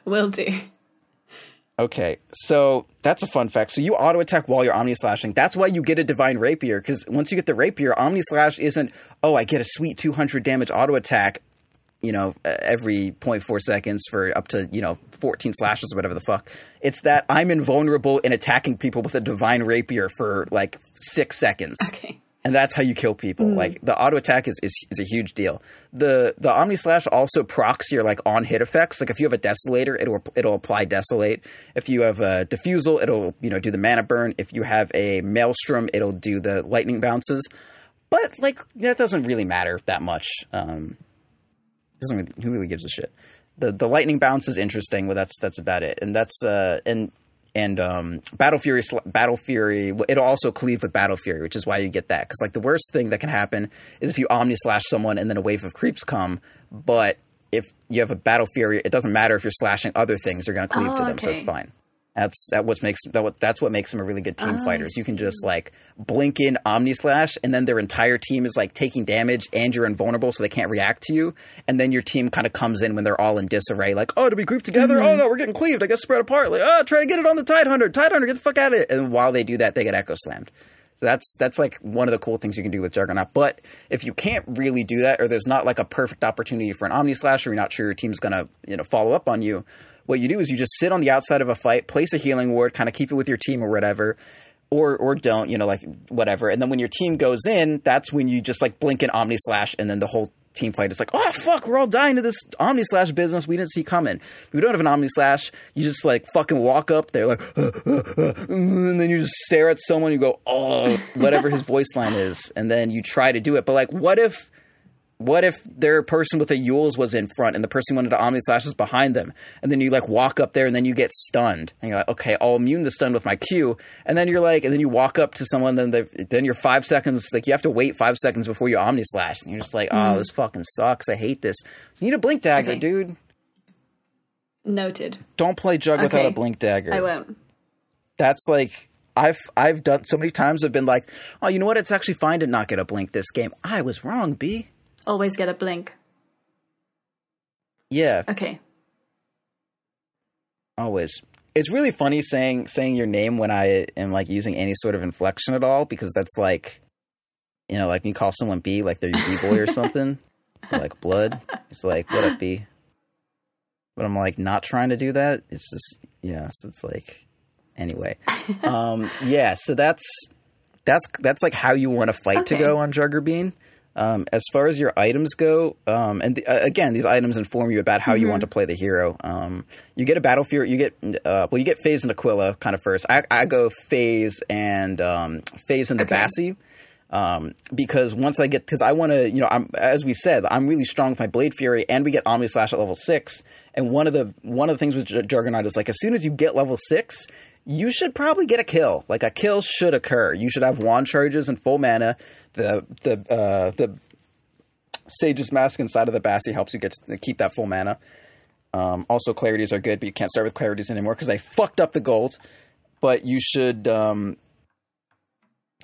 Will do. Okay, so that's a fun fact. So you auto-attack while you're Omnislashing. That's why you get a Divine Rapier, because once you get the Rapier, Omnislash isn't, oh, I get a sweet 200 damage auto-attack, every 0.4 seconds for up to, 14 slashes or whatever the fuck. It's that I'm invulnerable in attacking people with a Divine Rapier for, 6 seconds. Okay. And that's how you kill people. Like, the auto attack is a huge deal. The Omnislash also procs your on hit effects. Like if you have a Desolator, it'll apply Desolate. If you have a Diffusal, it'll do the mana burn. If you have a Maelstrom, it'll do the lightning bounces. But that doesn't really matter that much. Who really gives a shit? The lightning bounce is interesting, but that's about it. And that's And Battle Fury, it'll also cleave with Battle Fury, which is why you get that. Because the worst thing that can happen is if you Omnislash someone and then a wave of creeps come. But if you have a Battle Fury, it doesn't matter if you're slashing other things; they're going to cleave to them, so it's fine. That's what makes them a really good team fighter. You can just blink in Omnislash, and then their entire team is taking damage, and you're invulnerable, so they can't react to you. And then your team kind of comes in when they're all in disarray, oh, do we group together? Oh no, we're getting cleaved. I guess spread apart. Try to get it on the Tidehunter. Tidehunter, get the fuck out of it. And while they do that, they get echo slammed. So that's one of the cool things you can do with Juggernaut. But if you can't really do that, or there's not a perfect opportunity for an Omnislash, or you're not sure your team's gonna follow up on you, what you do is you just sit on the outside of a fight, place a healing ward, kind of keep it with your team or whatever, or don't, whatever. And then when your team goes in, that's when you just blink an Omnislash, and then the whole team fight is oh fuck, we're all dying to this Omnislash business we didn't see coming. If we don't have an Omnislash, you just fucking walk up there and then you just stare at someone, you go, oh, whatever his voice line is, and then you try to do it. But what if their person with a Yules was in front and the person who wanted to Omnislash is behind them? And then you walk up there and then you get stunned. And you're okay, I'll immune the stun with my Q. And then you're and then you walk up to someone, then you're 5 seconds, you have to wait 5 seconds before you Omnislash. And you're just oh, this fucking sucks. I hate this. So you need a Blink Dagger, dude. Noted. Don't play Jug without a Blink Dagger. I won't. That's like I've done so many times. I've been like, oh, you know what? It's actually fine to not get a blink this game. I was wrong, B. Always get a blink. Yeah. Okay. Always. It's really funny saying your name when I am like using any sort of inflection at all, because that's like, you know, like when you call someone B, like they're your B-boy or something, or like blood. It's like, what up, B? But I'm like not trying to do that. It's just, yeah. So it's like, anyway, yeah. So that's like how you want a fight to go on Juggerbean. As far as your items go, and again, these items inform you about how you want to play the hero. You get a Battle Fury. You get Phase and Aquila kind of first. I go Phase and the Bassi. Because once I get, because I want to, you know, as we said, I'm really strong with my Blade Fury, and we get Omni Slash at level 6. And one of the things with Juggernaut is like, as soon as you get level 6, you should probably get a kill. Like a kill should occur. You should have wand charges and full mana. The Sage's Mask inside of the Bassi helps you keep that full mana. Also, Clarities are good, but you can't start with Clarities anymore because they fucked up the gold. But you should,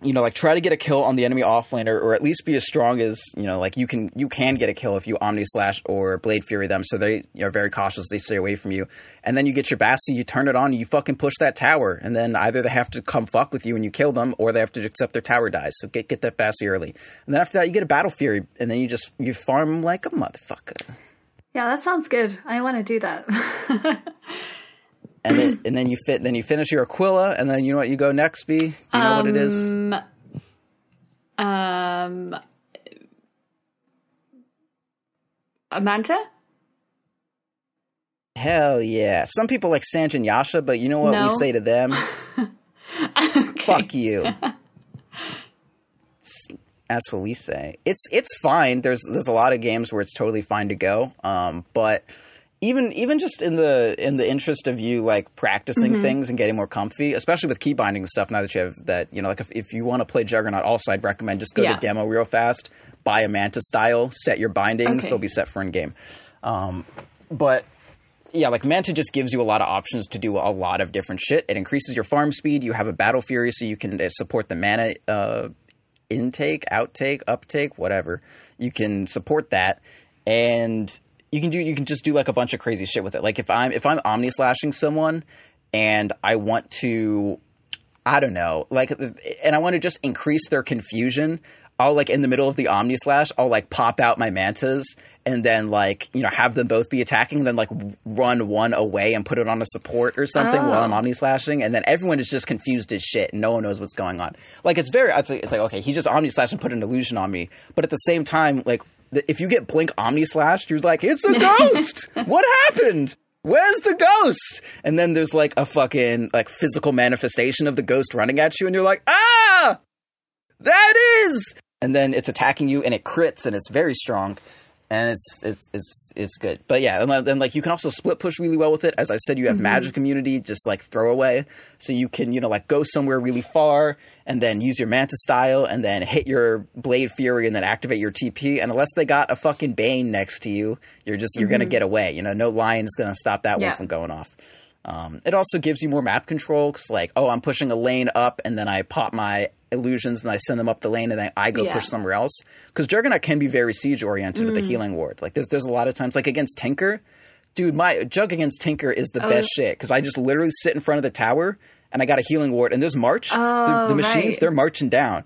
you know, like try to get a kill on the enemy offlaner, or at least be as strong as, you know, like you can get a kill if you Omni Slash or Blade Fury them. So they are very cautious. They stay away from you. And then you get your Bassi, you turn it on, and you fucking push that tower. And then either they have to come fuck with you and you kill them, or they have to accept their tower dies. So get that Bassi early. And then after that, you get a Battle Fury, and then you farm like a motherfucker. Yeah, that sounds good. I want to do that. And then you finish your Aquila, and then you know what you go next, B? Do you know what it is? A Manta? Hell yeah. Some people like Sanjin Yasha, but you know what we say to them? Fuck you. That's what we say. It's fine. There's a lot of games where it's totally fine to go. But even just in the interest of you like practicing things and getting more comfy, especially with key binding and stuff, now that you have that, you know, like if you want to play Juggernaut also, I'd recommend just go to demo real fast, buy a Manta style, set your bindings, they'll be set for in game. But yeah, like Manta just gives you a lot of options to do a lot of different shit. It increases your farm speed. You have a Battle Fury, so you can support the mana intake, outtake, uptake, whatever. You can support that, and you can just do like a bunch of crazy shit with it. Like if I'm Omni Slashing someone and I want to, I don't know, like, and I want to just increase their confusion, I'll like in the middle of the Omni Slash, I'll like pop out my Mantas and then like, you know, have them both be attacking, and then like run one away and put it on a support or something while I'm Omni Slashing, and then everyone is just confused as shit and no one knows what's going on. Like it's like okay, he just Omni Slashed and put an illusion on me, but at the same time, like if you get Blink Omni Slashed, you're like, it's a ghost! What happened? Where's the ghost? And then there's like a fucking like physical manifestation of the ghost running at you, and you're like, ah! That is! And then it's attacking you, and it crits, and it's very strong, and it's good. But yeah, and then like you can also split push really well with it. As I said, you have magic immunity, just like throwaway, so you can, you know, like go somewhere really far, and then use your Manta style, and then hit your Blade Fury, and then activate your TP. And unless they got a fucking Bane next to you, you're gonna get away. You know, no lion is gonna stop that one from going off. It also gives you more map control, because like, oh, I'm pushing a lane up, and then I pop my illusions and I send them up the lane, and then I go push somewhere else. Because Juggernaut can be very siege oriented with the healing ward. Like there's a lot of times, like against Tinker, dude, my Jug against Tinker is the best shit, because I just literally sit in front of the tower and I got a healing ward, and there's March. The machines, they're marching down.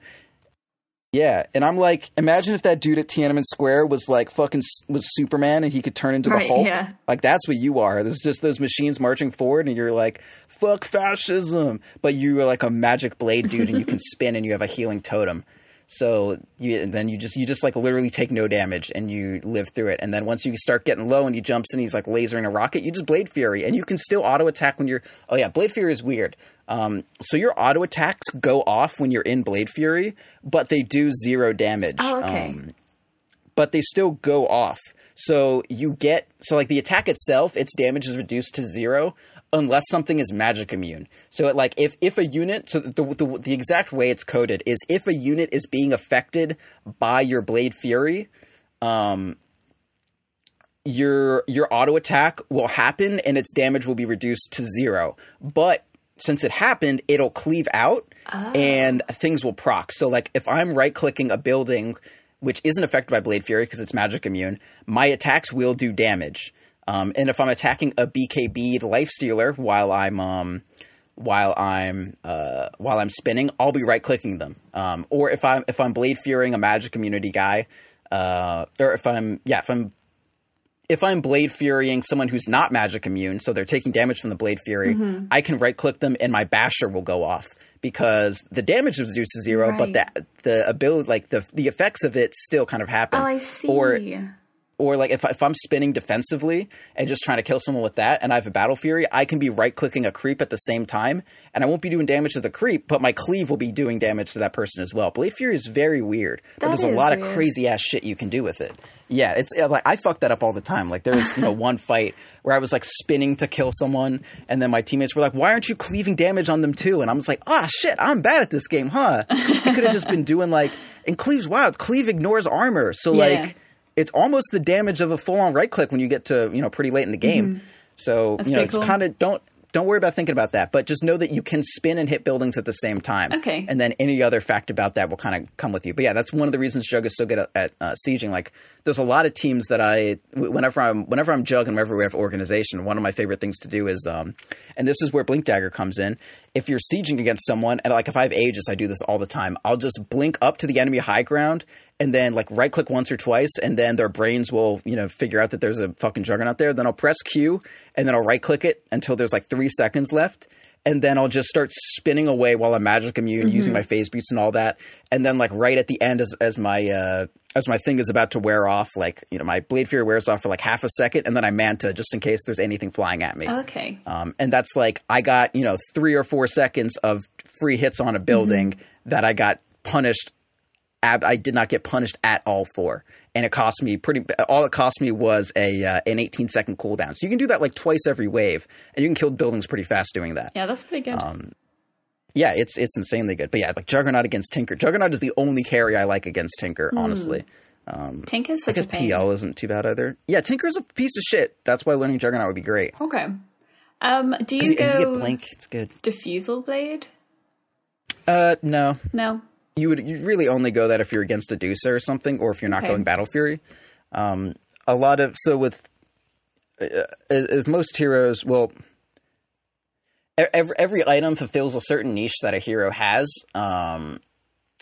Yeah, and I'm like, imagine if that dude at Tiananmen Square was like fucking was Superman and he could turn into the Hulk. Yeah. Like that's what you are. There's just those machines marching forward, and you're like, fuck fascism. But you are like a magic blade dude, and you can spin, and you have a healing totem. So you just like literally take no damage, and you live through it. And then once you start getting low and he jumps in, he's like lasering a rocket, you just Blade Fury, and you can still auto attack when you're. Oh yeah, Blade Fury is weird. So your auto attacks go off when you're in Blade Fury, but they do 0 damage. Oh, okay. But they still go off. So like the attack itself, its damage is reduced to 0 unless something is magic immune. So like if a unit, so the exact way it's coded is if a unit is being affected by your Blade Fury, your auto attack will happen and its damage will be reduced to 0. But since it happened, it'll cleave out and things will proc. So like if I'm right-clicking a building which isn't affected by Blade Fury because it's magic immune, my attacks will do damage. And if I'm attacking a BKB Lifestealer while I'm spinning, I'll be right-clicking them. Or if I'm Blade Furying a magic immunity guy, or if I'm Blade Furying someone who's not magic immune, so they're taking damage from the Blade Fury, I can right-click them and my basher will go off because the damage is reduced to 0, right. But the ability, like the effects of it still kind of happen. Oh, I see. Or like if I'm spinning defensively and just trying to kill someone with that and I have a Battle Fury, I can be right-clicking a creep at the same time and I won't be doing damage to the creep, but my cleave will be doing damage to that person as well. Blade Fury is very weird, but there's a lot of crazy-ass shit you can do with it. Yeah, it's like I fuck that up all the time. Like there was one fight where I was like spinning to kill someone and then my teammates were like, why aren't you cleaving damage on them too? And I was like, shit, I'm bad at this game, huh? I could have just been doing like, and Cleave's wild. Cleave ignores armor. So like, it's almost the damage of a full-on right-click when you get to, pretty late in the game. So, That's it's cool. kind of, don't worry about thinking about that, but just know that you can spin and hit buildings at the same time. Okay. And then any other fact about that will kind of come with you. But yeah, that's one of the reasons Jug is so good at sieging. Like, there's a lot of teams that whenever I'm Jug and whenever we have organization, one of my favorite things to do is, and this is where Blink Dagger comes in. If you're sieging against someone, and like if I have Aegis, I do this all the time. I'll just blink up to the enemy high ground and then like right click once or twice, and then their brains will, figure out that there's a fucking Juggernaut there. Then I'll press Q and then I'll right click it until there's like 3 seconds left. And then I'll just start spinning away while I'm magic immune using my phase boots and all that. And then like right at the end as my thing is about to wear off, like, my Blade Fury wears off for like half a second and then I Manta just in case there's anything flying at me. Okay. And that's like, I got, 3 or 4 seconds of free hits on a building that I got punished. I did not get punished at all for. And it cost me all it cost me was an 18-second cooldown. So you can do that like twice every wave, and you can kill buildings pretty fast doing that. Yeah, that's pretty good. Yeah, it's insanely good. But yeah, like Juggernaut against Tinker. Juggernaut is the only carry I like against Tinker, honestly. Tinker's such a pain. I guess PL isn't too bad either. Yeah, Tinker's a piece of shit. That's why learning Juggernaut would be great. Okay. Do you go... You get Blink, it's good. Diffusal Blade? No. No. You really only go that if you're against a Deucer or something, or if you're not going Battle Fury. With most heroes, well, every item fulfills a certain niche that a hero has, and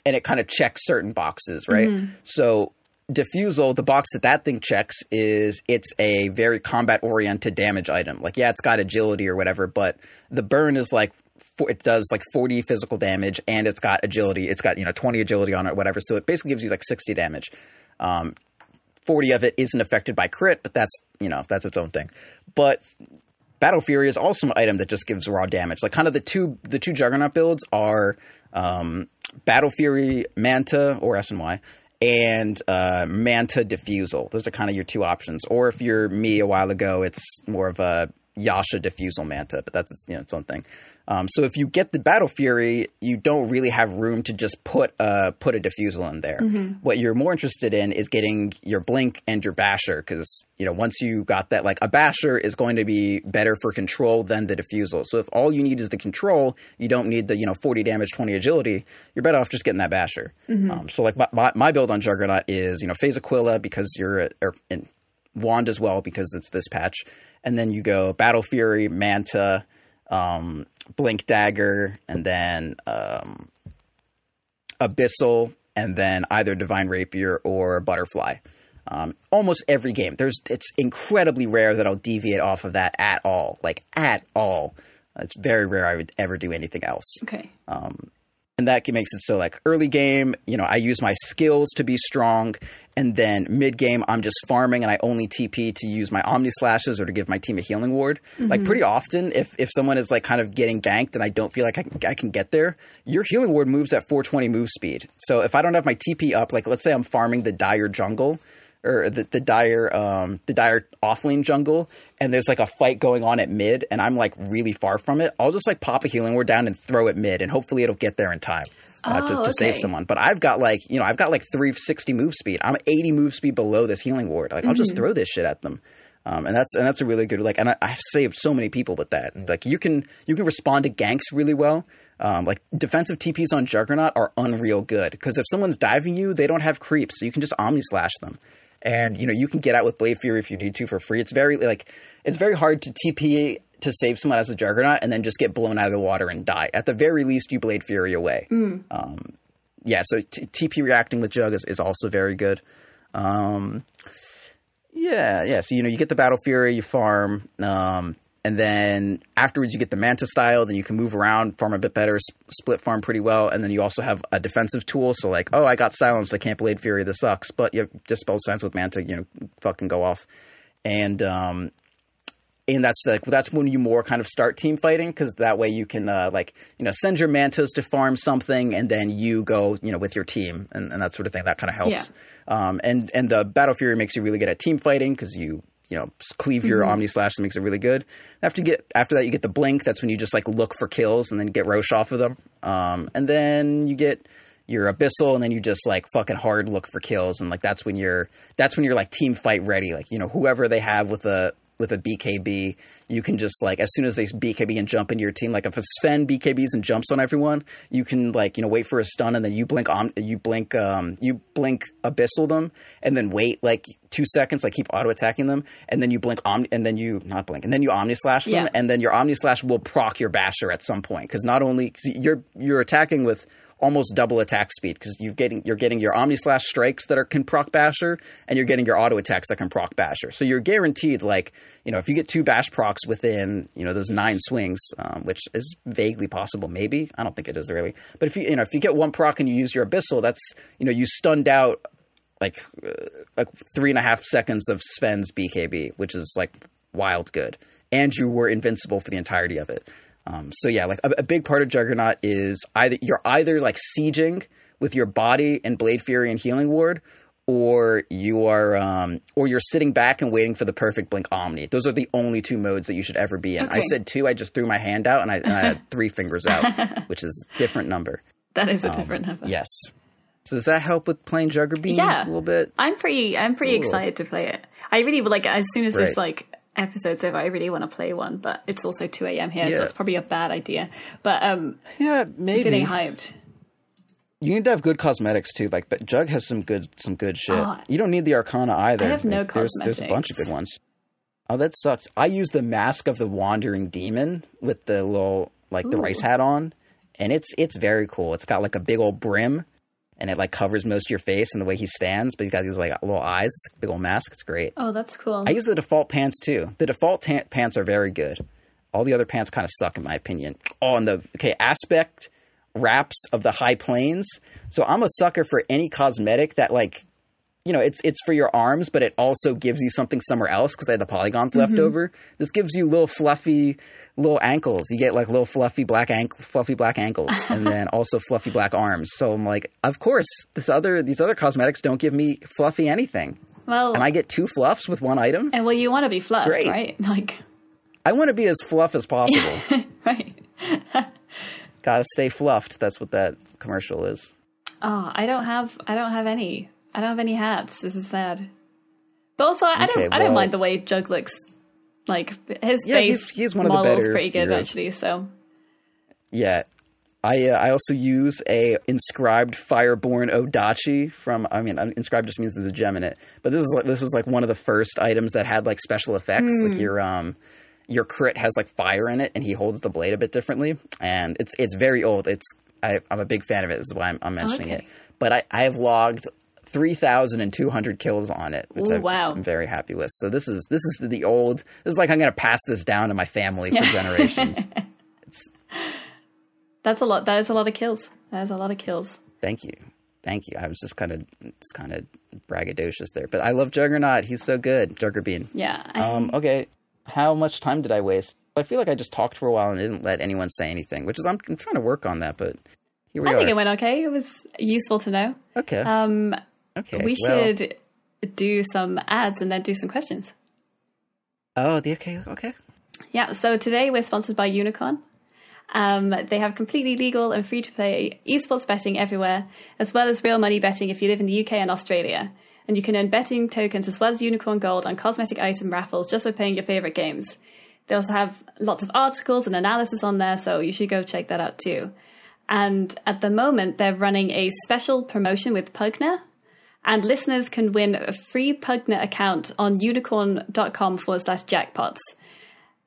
it kind of checks certain boxes, right? So Diffusal, the box that thing checks is it's a very combat-oriented damage item. Like, yeah, it's got agility or whatever, but the burn is like, it does like 40 physical damage and it's got agility. It's got, 20 agility on it or whatever. So it basically gives you like 60 damage. 40 of it isn't affected by crit, but that's its own thing. But Battle Fury is also an item that just gives raw damage. Like kind of the two Juggernaut builds are Battle Fury Manta or SNY and Manta Diffusal. Those are kind of your two options. Or if you're me a while ago, it's more of a Yasha Diffusal Manta, but that's its own thing. So if you get the Battle Fury, you don't really have room to just put a Diffusal in there. What you're more interested in is getting your Blink and your Basher, because once you got that, like a Basher is going to be better for control than the Diffusal. So if all you need is the control, you don't need the 40 damage, 20 agility. You're better off just getting that Basher. So like my build on Juggernaut is Phase Aquila because you're in Wand as well because it's this patch. And then you go Battle Fury, Manta, Blink Dagger, and then Abyssal, and then either Divine Rapier or Butterfly. Almost every game. It's incredibly rare that I'll deviate off of that at all. Like, at all. It's very rare I would ever do anything else. Okay. And that makes it so, like, early game, I use my skills to be strong, and then mid game, I'm just farming, and I only TP to use my Omni Slashes or to give my team a healing ward. Like, pretty often, if someone is, like, kind of getting ganked and I don't feel like I can get there, your healing ward moves at 420 move speed. So if I don't have my TP up, like, let's say I'm farming the Dire jungle, or the dire offlane jungle, and there's like a fight going on at mid, and I'm like really far from it, I'll just like pop a healing ward down and throw it mid, and hopefully it'll get there in time to save someone. But I've got like 360 move speed. I'm 80 move speed below this healing ward. Like I'll just throw this shit at them. And that's a really good, like, and I've saved so many people with that. Like you can respond to ganks really well. Like defensive TPs on Juggernaut are unreal good because if someone's diving you, they don't have creeps, so you can just Omni Slash them. And, you can get out with Blade Fury if you need to for free. It's very hard to TP to save someone as a Juggernaut and then just get blown out of the water and die. At the very least, you Blade Fury away. So TP reacting with Jug is also very good. So, you get the Battle Fury, you farm, and then afterwards you get the Manta style, then you can move around, farm a bit better, split farm pretty well, and then you also have a defensive tool, so like, I got silenced, I can't Blade Fury, this sucks, but you have Dispel Sense with Manta, fucking go off. And that's when you more kind of start team fighting, because that way you can send your Mantas to farm something, and then you go with your team and that sort of thing. That kind of helps. And the Battle Fury makes you really good at team fighting because you cleave your Omni Slash, that makes it really good. After that you get the Blink. That's when you just like look for kills and then get Roche off of them. And then you get your Abyssal, and then you just like fucking hard look for kills, and like that's when you're like team fight ready. Like whoever they have with a BKB, you can just like, as soon as they BKB and jump into your team, like if a Sven BKBs and jumps on everyone, you can like wait for a stun, and then you blink Abyssal them, and then wait like 2 seconds, like keep auto attacking them, and then you and then you Omni Slash them, and then your Omni Slash will proc your Basher at some point, because not only you're attacking with almost double attack speed, because you're getting your Omni Slash strikes that can proc Basher, and you're getting your auto attacks that can proc Basher. So you're guaranteed, like, if you get 2 Bash procs within, those 9 swings, which is vaguely possible, maybe. I don't think it is really. But if you get 1 proc and you use your Abyssal, that's, you stunned out like 3.5 seconds of Sven's BKB, which is like wild good. And you were invincible for the entirety of it. Like a big part of Juggernaut is you're either like sieging with your body and Blade Fury and Healing Ward, or you're sitting back and waiting for the perfect Blink Omni. Those are the only 2 modes that you should ever be in. Okay. I said 2, I just threw my hand out and I had 3 fingers out, which is a different number. That is a different number. Yes. So does that help with playing Juggerbean a little bit? I'm pretty excited to play it. I really would like, as soon as this episode's over, I really want to play one, but it's also 2 a.m. here, so it's probably a bad idea. But maybe. Feeling hyped. You need to have good cosmetics too. Like, but Jug has some good shit. You don't need the Arcana either. I have no cosmetics. There's a bunch of good ones. Oh, that sucks. I use the Mask of the Wandering Demon with the little the rice hat on, and it's very cool. It's got like a big old brim, and it like covers most of your face and the way he stands, but he's got these like little eyes. It's a big old mask. It's great. Oh, that's cool. I use the default pants too. The default pants are very good. All the other pants kind of suck in my opinion. Oh, and aspect wraps of the high planes. So I'm a sucker for any cosmetic that like, it's for your arms, but it also gives you something somewhere else because I had the polygons left over. This gives you little fluffy little ankles. You get like little fluffy black ankles, and then also fluffy black arms. So I'm like, of course, these other cosmetics don't give me fluffy anything. Well, and I get 2 fluffs with 1 item. And you want to be fluffed, right? Like, I want to be as fluff as possible. Right. Gotta stay fluffed. That's what that commercial is. Oh, I don't have any. I don't have any hats. This is sad. But also, I don't mind the way Jug looks. Like, his face he's one of the better pretty good, heroes. actually, so. Yeah. I also use a inscribed Fireborn Odachi from, inscribed just means there's a gem in it. But this was like one of the first items that had like special effects. Like your crit has like fire in it, and he holds the blade a bit differently. And it's very old. I'm a big fan of it. This is why I'm mentioning it. But I have logged 3,200 kills on it, which I'm very happy with. So this is like I'm going to pass this down to my family for generations. That's a lot. That is a lot of kills. That is a lot of kills. Thank you. I was just kind of braggadocious there, but I love Juggernaut. He's so good, Juggerbean. Yeah. Okay. How much time did I waste? I feel like I just talked for a while and didn't let anyone say anything, which is I'm trying to work on that, but here we are. I think it went okay. It was useful to know. Okay. Okay. We should do some ads and then do some questions. Oh, okay. Yeah. So today we're sponsored by Unicorn. They have completely legal and free to play esports betting everywhere, as well as real money betting if you live in the UK and Australia. and you can earn betting tokens as well as unicorn gold and cosmetic item raffles just for playing your favorite games. They also have lots of articles and analysis on there, so you should go check that out too. And at the moment, they're running a special promotion with Pugner, and listeners can win a free Pugner account on unicorn.com/jackpots.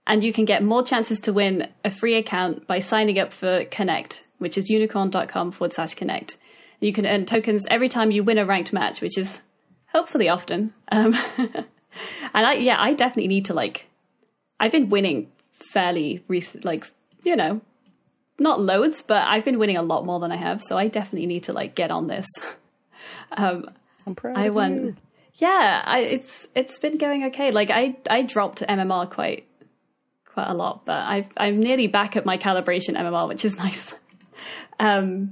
And you can get more chances to win a free account by signing up for Connect, which is unicorn.com/connect. You can earn tokens every time you win a ranked match, which is hopefully often. And I definitely need to I've been winning fairly recent, not loads, but I've been winning a lot more than I have. So I definitely need to get on this. I'm proud of you. Yeah, it's been going okay. I dropped MMR quite a lot, but I'm nearly back at my calibration MMR, which is nice. But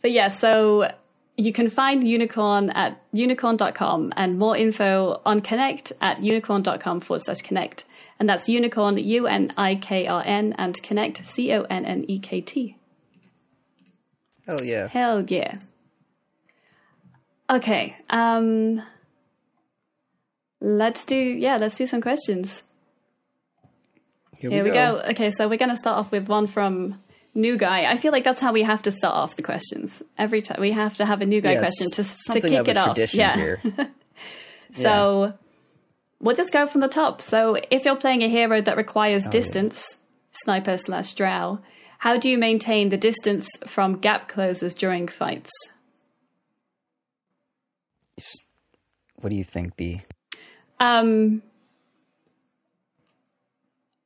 yeah, so you can find Unicorn at unicorn.com and more info on Connect at unicorn.com/connect. And that's Unicorn, UNIKRN, and Connect, CONNEKT. Hell yeah. Hell yeah. Okay. Let's do some questions. Here we go. Okay, so we're going to start off with one from New Guy. I feel like that's how we have to start off the questions. Every time we have to have a New Guy question to kick it off. Yeah. Here. So we'll just go from the top. So if you're playing a hero that requires distance, sniper/drow, how do you maintain the distance from gap closers during fights? What do you think, Bee?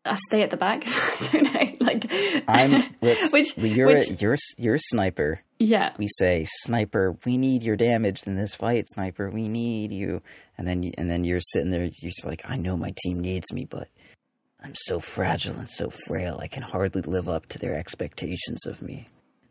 I stay at the back. I don't know. You're a sniper. Yeah. We say, sniper, we need your damage in this fight. Sniper, we need you. And then you're sitting there. You're just like, I know my team needs me, but I'm so fragile and so frail. I can hardly live up to their expectations of me.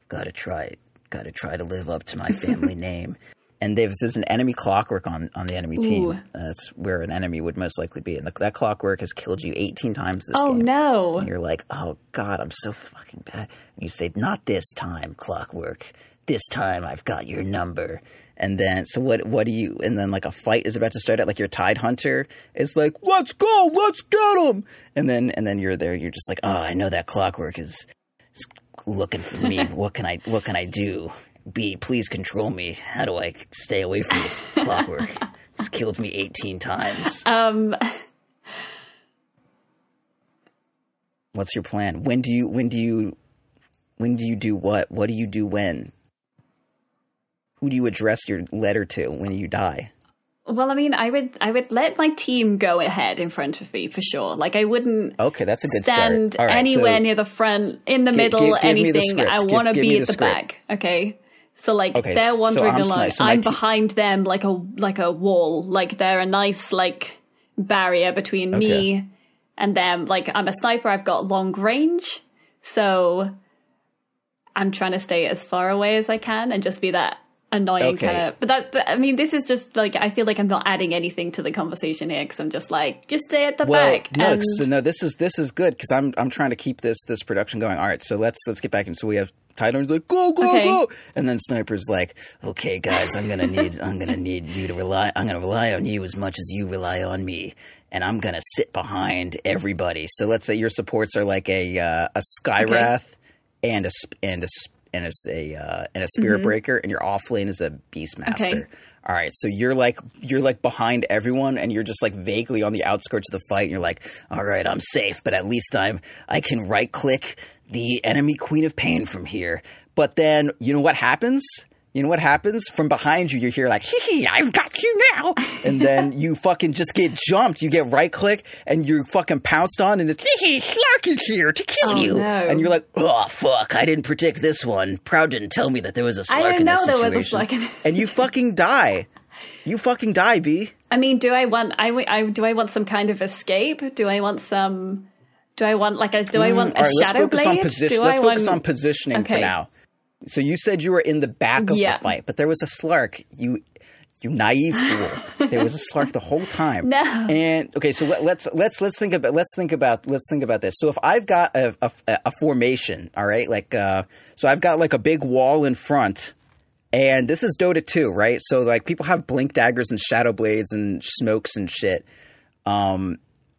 Got to try to live up to my family name. And there's an enemy clockwork on the enemy team. Ooh. That's where an enemy would most likely be. And that clockwork has killed you 18 times this game. Oh, no. And you're like, oh, God, I'm so fucking bad. And you say, not this time, clockwork. This time I've got your number. And then, so what do you, and then a fight is about to start at your Tide Hunter is like, let's go, let's get him. And then you're there, you're just like, oh, I know that clockwork is looking for me. What can I do? B, please control me. How do I stay away from this clockwork? It's killed me 18 times. What's your plan? When do you do what? What do you do when? Who do you address your letter to when you die? Well, I mean, I would let my team go ahead in front of me for sure. I wouldn't. Okay, that's a good stand start. Right, anywhere near the front, in the middle, anything. I want to be at the back. Okay. So they're wandering along. I'm behind them like a wall. They're a nice barrier between me and them. I'm a sniper. I've got long range, so I'm trying to stay as far away as I can and just be that annoying kind of. But I mean, this is just I feel like I'm not adding anything to the conversation here because I'm just just stay at the back. No, this is good because I'm trying to keep this production going. All right, so let's get back in. So we have Tidehunter's like, go, and then Sniper's like, okay, guys, I'm gonna need you to rely. I'm gonna rely on you as much as you rely on me, and I'm gonna sit behind everybody. So let's say your supports are a Skywrath and a Spirit Breaker, and your off lane is a Beastmaster. Okay. All right, so you're behind everyone, and you're just vaguely on the outskirts of the fight, and you're like, all right, I'm safe, but at least I can right click the enemy Queen of Pain from here. But then you know what happens? From behind you, you hear hee, I've got you now. And then you fucking just get jumped. You get right click and you're fucking pounced on and it's hee, Slark is here to kill you. No. And you're like, oh fuck, I didn't predict this one. Proud didn't tell me that there was a Slark in this situation. I didn't know there was a Slark in this. And you fucking die. You fucking die, B. I mean, do I want some kind of escape? Do I want a shadow blade? Let's focus on positioning for now. So you said you were in the back of the fight, but there was a Slark. You naive fool. There was a Slark the whole time. No. And okay, so let's think about this. So if I've got a formation, all right, so I've got a big wall in front, And this is Dota 2, right? So like people have blink daggers and shadow blades and smokes and shit.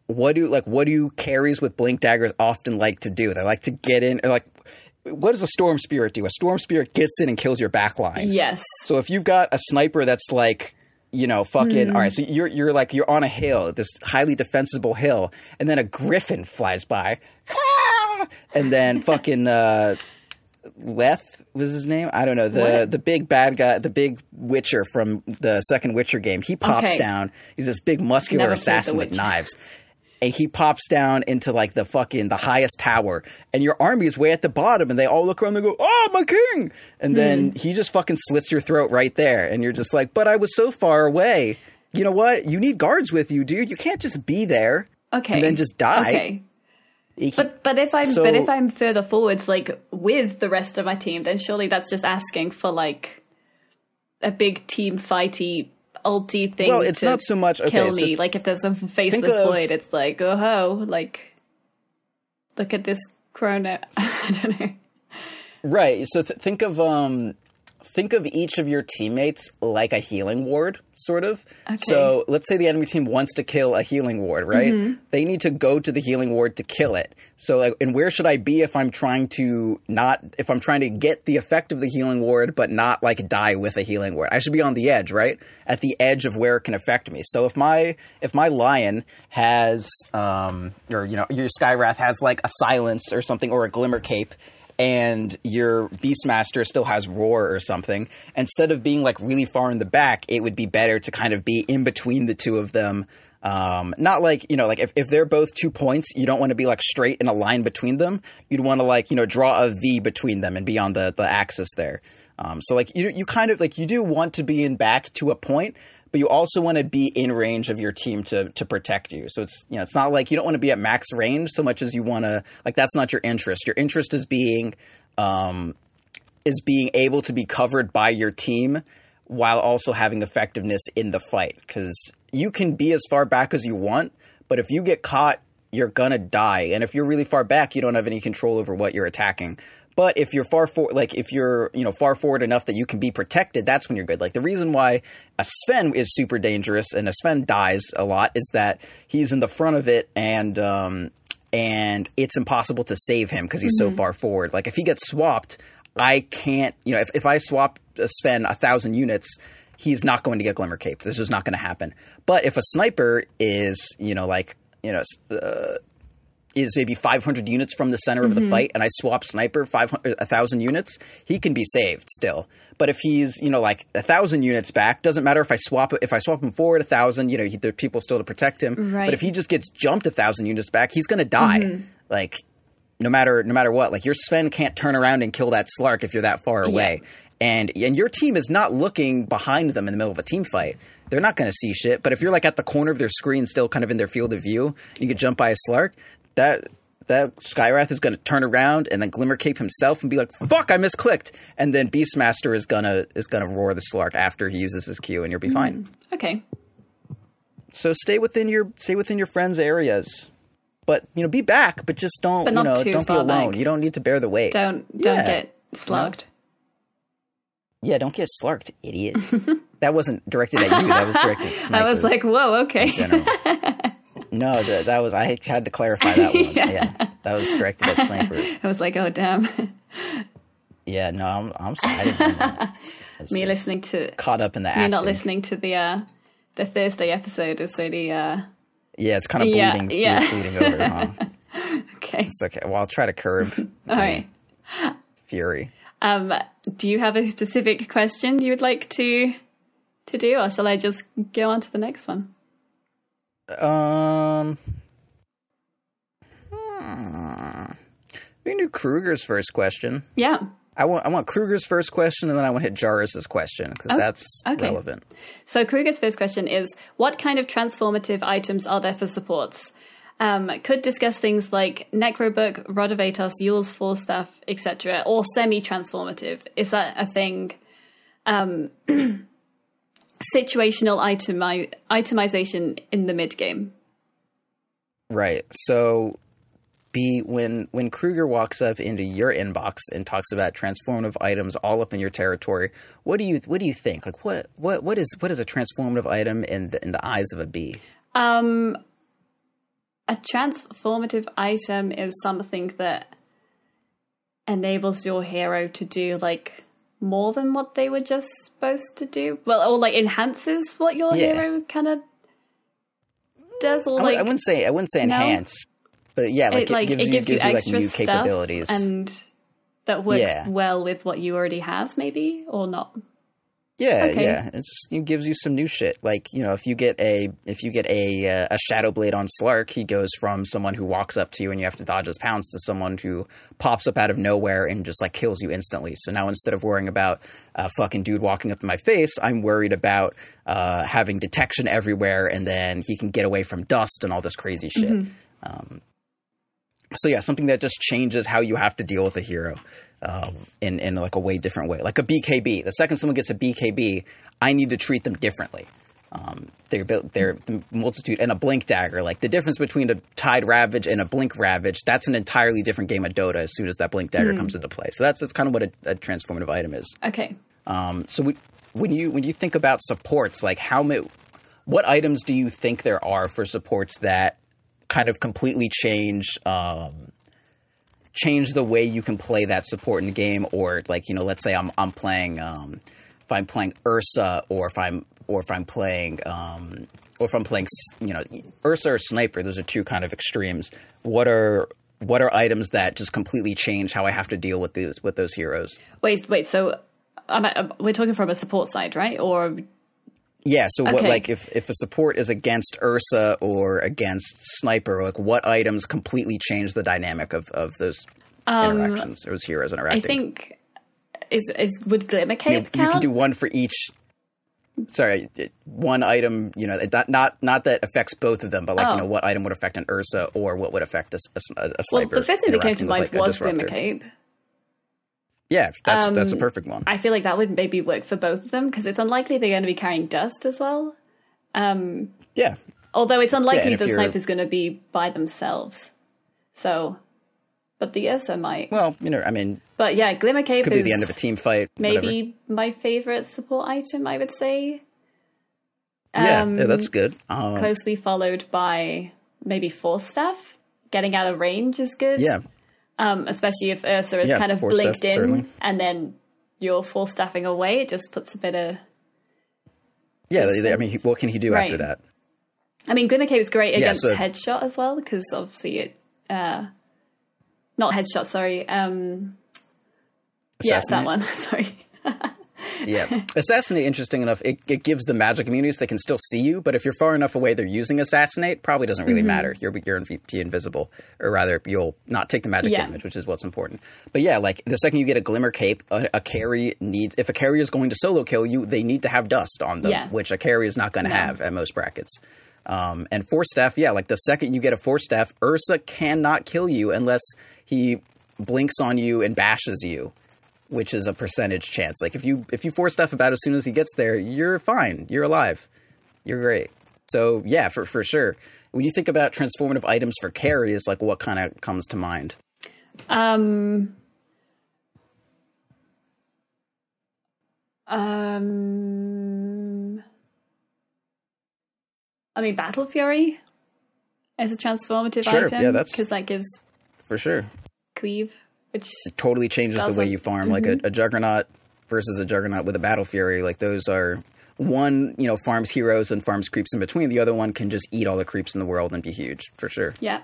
What do carries with blink daggers often like to do? They like to get in, or like, what does a storm spirit do? A storm spirit gets in and kills your backline. Yes. So if you've got a sniper that's like, you know, fucking, all right, so you're on a hill, this highly defensible hill, and then a griffin flies by, and then fucking Leth was his name? I don't know. The big bad guy, the big Witcher from the second Witcher game. He pops down. He's this big muscular assassin with knives. And he pops down into like the highest tower, and your army is way at the bottom, and they all look around and go, "Oh, my king!" And then he just fucking slits your throat right there, and you're just like, "But I was so far away." You know what? You need guards with you, dude. You can't just be there, and then just die. Okay. But if I'm further forwards, like with the rest of my team, then surely that's just asking for like a big team fighty ulti thing. Well, it's not so much kill me. So like if there's a faceless void, it's like, oh ho, like look at this chrono. I don't know. Right. So think of each of your teammates like a healing ward, sort of. Okay. So let's say the enemy team wants to kill a healing ward, right? Mm-hmm. They need to go to the healing ward to kill it. So, like, and where should I be if I'm trying to get the effect of the healing ward, but not like die with a healing ward? I should be on the edge, right? At the edge of where it can affect me. So if my lion has, or you know, your Skywrath has like a silence or something, or a glimmer cape, and your Beastmaster still has Roar or something, instead of being like really far in the back, it would be better to kind of be in between the two of them. Not like, you know, like if they're both 2 points, you don't want to be like straight in a line between them. You'd want to like, you know, draw a V between them and be on the axis there. So like you kind of like, you do want to be in back to a point, but you also want to be in range of your team to protect you. So it's, you know, it's not like you don't want to be at max range so much as you want to, like, that's not your interest. Your interest is being able to be covered by your team while also having effectiveness in the fight. Because you can be as far back as you want, but if you get caught, you're gonna die. And if you're really far back, you don't have any control over what you're attacking. But if you're far forward enough that you can be protected, that's when you're good. Like the reason why a Sven is super dangerous and a Sven dies a lot is that he's in the front of it, and it's impossible to save him because he's so far forward. Like if he gets swapped, I can't. You know, if I swap a Sven 1,000 units, he's not going to get Glimmer Cape. This is not going to happen. But if a sniper is, is maybe 500 units from the center of the fight, and I swap sniper 1,000 units, he can be saved still. But if he's, you know, like 1,000 units back, doesn't matter if I swap him forward 1,000, you know, there are people still to protect him. Right. But if he just gets jumped 1,000 units back, he's going to die. Like no matter what, like your Sven can't turn around and kill that Slark if you're that far away. And your team is not looking behind them in the middle of a team fight. They're not going to see shit. But if you're like at the corner of their screen, still kind of in their field of view, and you get jumped by a Slark, that Skywrath is going to turn around and then Glimmer Cape himself and be like, "Fuck, I misclicked," and then Beastmaster is gonna roar the Slark after he uses his Q, and you'll be fine. Okay. So stay within your friends' areas, but you know, be back, but just don't don't be alone. Back. You don't need to bear the weight. Don't get slugged. Yeah, don't get slarked, idiot. That wasn't directed at you. That was directed at snipers. I was like, whoa, okay. No, that was, I had to clarify that one. Yeah, that was directed at snipers. I was like, oh, damn. Yeah, no, I'm sorry. I didn't know that. Me listening to... Caught up in the acting. You're not listening to the Thursday episode is really... Yeah, it's kind of bleeding over, huh? Okay. It's okay. Well, I'll try to curb All right. fury. Do you have a specific question you would like to do, or shall I just go on to the next one? We can do Kruger's first question. Yeah. I want Kruger's first question, and then I want to hit Jarrus's question, because that's relevant. So Kruger's first question is, what kind of transformative items are there for supports? Could discuss things like Necrobook, Rod of Atos, Yule's Forestaff, etc., or semi-transformative. Is that a thing? Situational itemization in the mid-game. Right. So B, when Kruger walks up into your inbox and talks about transformative items all up in your territory, what do you think? Like what is a transformative item in the eyes of a bee? A transformative item is something that enables your hero to do like more than what they were just supposed to do. Well, or like enhances what your hero kind of does. Or like I wouldn't say enhance, but yeah, like it gives you extra like new stuff capabilities, and that works well with what you already have, maybe or not. Yeah, yeah. It gives you some new shit. Like, you know, if you get a Shadow Blade on Slark, he goes from someone who walks up to you and you have to dodge his pounce to someone who pops up out of nowhere and just like kills you instantly. So now instead of worrying about a fucking dude walking up in my face, I'm worried about having detection everywhere, and then he can get away from dust and all this crazy shit. Mm-hmm. So yeah, something that just changes how you have to deal with a hero. In like a way different way, like a BKB. The second someone gets a BKB, I need to treat them differently. They're the multitude and a blink dagger. Like the difference between a Tide Ravage and a Blink Ravage, that's an entirely different game of Dota as soon as that blink dagger comes into play. So that's kind of what a transformative item is. Okay. So when you think about supports, like what items do you think there are for supports that kind of completely change the way you can play that support in the game? Or like, you know, let's say I'm playing if I'm playing Ursa, or if I'm playing you know, Ursa or Sniper. Those are two kind of extremes. What are items that just completely change how I have to deal with those heroes? Wait. So we're talking from a support side, right? Or yeah. So what, like if a support is against Ursa or against Sniper, like what items completely change the dynamic of those interactions, those heroes interacting? I think would Glimmer Cape count? You can do one for each. Sorry, one item. You know, not that affects both of them, but like you know, what item would affect an Ursa or what would affect a Sniper? Well, the first thing that came to mind was Glimmer Cape. Yeah, that's a perfect one. I feel like that would maybe work for both of them because it's unlikely they're going to be carrying dust as well. Yeah. Although it's unlikely the Sniper's going to be by themselves. So, but the Ursa might. Well, you know, I mean. But yeah, Glimmer Cape could be the end of a team fight. Maybe my favorite support item, I would say. Yeah, that's good. Closely followed by maybe Force Staff. Getting out of range is good. Yeah. Especially if Ursa is kind of blinked in, certainly. And then you're Force Staffing away, it just puts a bit of... Yeah, I mean, what can he do after that? I mean, Glimmer Cape is great against Headshot as well, because obviously it... not Headshot, sorry. Yeah, that one, sorry. Yeah. Assassinate, interesting enough, it gives the magic immunities. They can still see you, but if you're far enough away they're using Assassinate, probably doesn't really matter. You're invisible, or rather you'll not take the magic damage, which is what's important. But yeah, like the second you get a Glimmer Cape, a carry needs, if a carry is going to solo kill you, they need to have dust on them, which a carry is not going to have at most brackets. And Force Staff, like the second you get a Force Staff, Ursa cannot kill you unless he blinks on you and bashes you, which is a percentage chance. Like if you Force Staff about as soon as he gets there, you're fine. You're alive. You're great. So yeah, for sure. When you think about transformative items for carries, like what kind of comes to mind? I mean, Battle Fury is a transformative item. Yeah, because that gives for sure cleave. Which it totally changes the way you farm. Like a Juggernaut versus a Juggernaut with a Battle Fury. Like those are one, you know, farms heroes and farms creeps in between. The other one can just eat all the creeps in the world and be huge for sure. Yeah.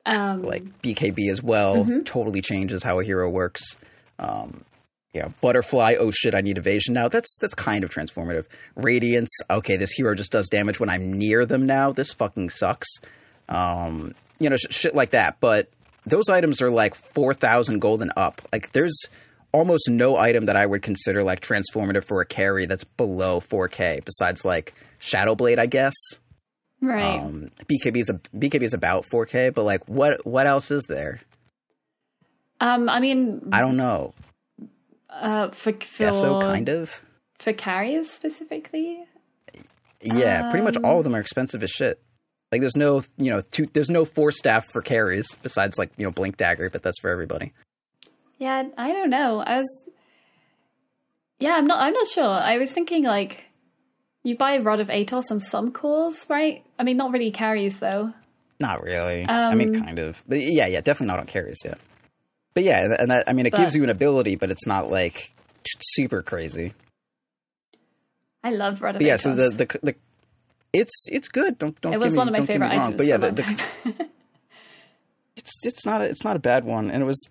So like BKB as well totally changes how a hero works. Yeah, Butterfly. Oh shit, I need evasion now. That's kind of transformative. Radiance. Okay, this hero just does damage when I'm near them now. This fucking sucks. You know, shit like that. But those items are like 4,000 gold and up. Like there's almost no item that I would consider like transformative for a carry that's below 4K besides like Shadow Blade, I guess. Right. BKB is about 4K, but like what else is there? I mean, I don't know. For Deso, kind of. For carriers specifically? Yeah, pretty much all of them are expensive as shit. Like there's no, there's no force staff for carries besides like, blink dagger, but that's for everybody. Yeah, I don't know. I'm not sure. I was thinking like you buy Rod of Atos on some cores, right? I mean, not really carries though. Not really. I mean, kind of. But yeah, definitely not on carries, yeah. But yeah, and that, I mean, it gives you an ability, but it's not like super crazy. I love Rod of Atos. Yeah, so the it's good. Don't it was one of my favorite items. But yeah, it's not a bad one, and it was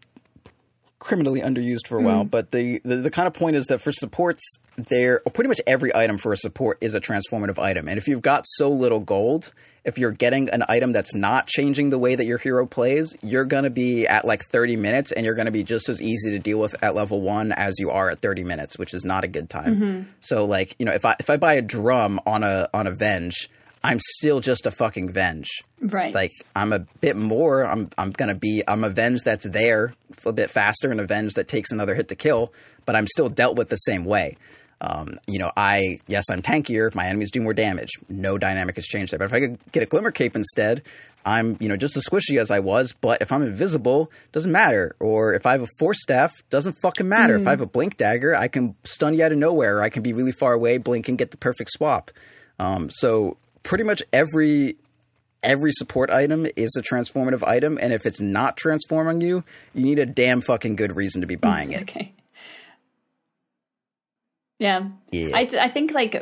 criminally underused for a while. But the kind of point is that for supports, pretty much every item for a support is a transformative item, and if you've got so little gold, if you're getting an item that's not changing the way that your hero plays, you're gonna be at like 30 minutes, and you're gonna be just as easy to deal with at level 1 as you are at 30 minutes, which is not a good time. So like, if I buy a drum on a Venge, I'm still just a fucking Venge. Right. Like I'm a bit more. I'm a Venge that's there a bit faster and a Venge that takes another hit to kill, but I'm still dealt with the same way. I'm tankier. My enemies do more damage. No dynamic has changed there. But if I could get a Glimmer Cape instead, I'm, just as squishy as I was. But if I'm invisible, doesn't matter. Or if I have a Force Staff, doesn't fucking matter. If I have a Blink Dagger, I can stun you out of nowhere. Or I can be really far away, blink, and get the perfect swap. So pretty much every support item is a transformative item. And if it's not transforming you, you need a damn fucking good reason to be buying it. Okay. Yeah. I think like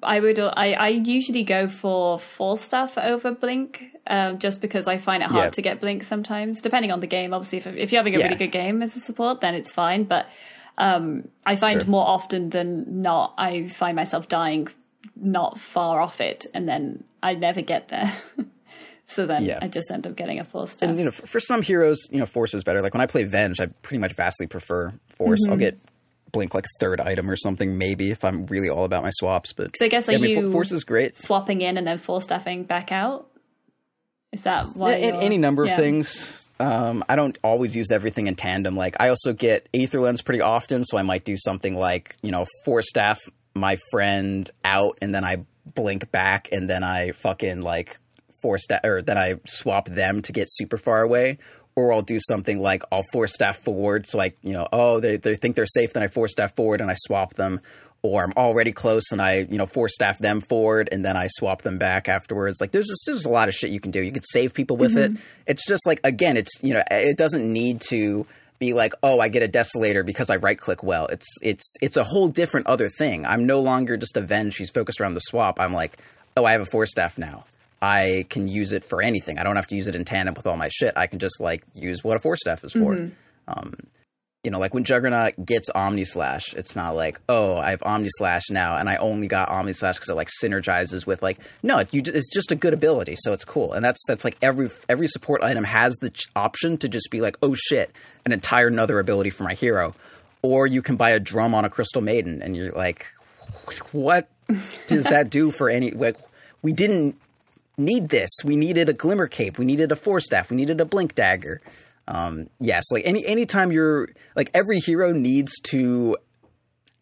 I usually go for Force Staff over Blink, just because I find it hard to get Blink sometimes, depending on the game. Obviously, if you're having a really good game as a support, then it's fine. But I find more often than not, I find myself dying not far off it, and then I never get there. So then I just end up getting a Force Staff. And for some heroes, Force is better. Like when I play Venge, I pretty much vastly prefer Force. I'll get Blink like third item or something, maybe, if I'm really all about my swaps. But I guess Force is great. Swapping in and then Force Staffing back out? Is that why? Any number of things. I don't always use everything in tandem. Like I also get Aether Lens pretty often, so I might do something like Force Staff my friend out, and then I blink back, and then I fucking like Force Staff, or then I swap them to get super far away. Or I'll do something like I'll Force Staff forward, so I, they think they're safe, then I Force Staff forward and I swap them. Or I'm already close and I, Force Staff them forward and then I swap them back afterwards. Like there's a lot of shit you can do. You could save people with it. It's just like, again, it's, it doesn't need to be like, oh, I get a Desolator because I right click well. It's a whole different other thing. I'm no longer just a Venge who's focused around the swap. I'm like, oh, I have a Force Staff now. I can use it for anything. I don't have to use it in tandem with all my shit. I can just like use what a Force Staff is for. Like when Juggernaut gets Omni Slash, it's not like, oh, I have Omni Slash now and I only got Omni Slash because it like synergizes with like, no, it's just a good ability, so it's cool. And that's like every support item has the option to just be like, oh shit, an entire another ability for my hero. Or you can buy a drum on a Crystal Maiden and you're like, what does that do for any, like, we didn't need this. We needed a Glimmer Cape. We needed a Force Staff. We needed a Blink Dagger. So like anytime you're like, every hero needs to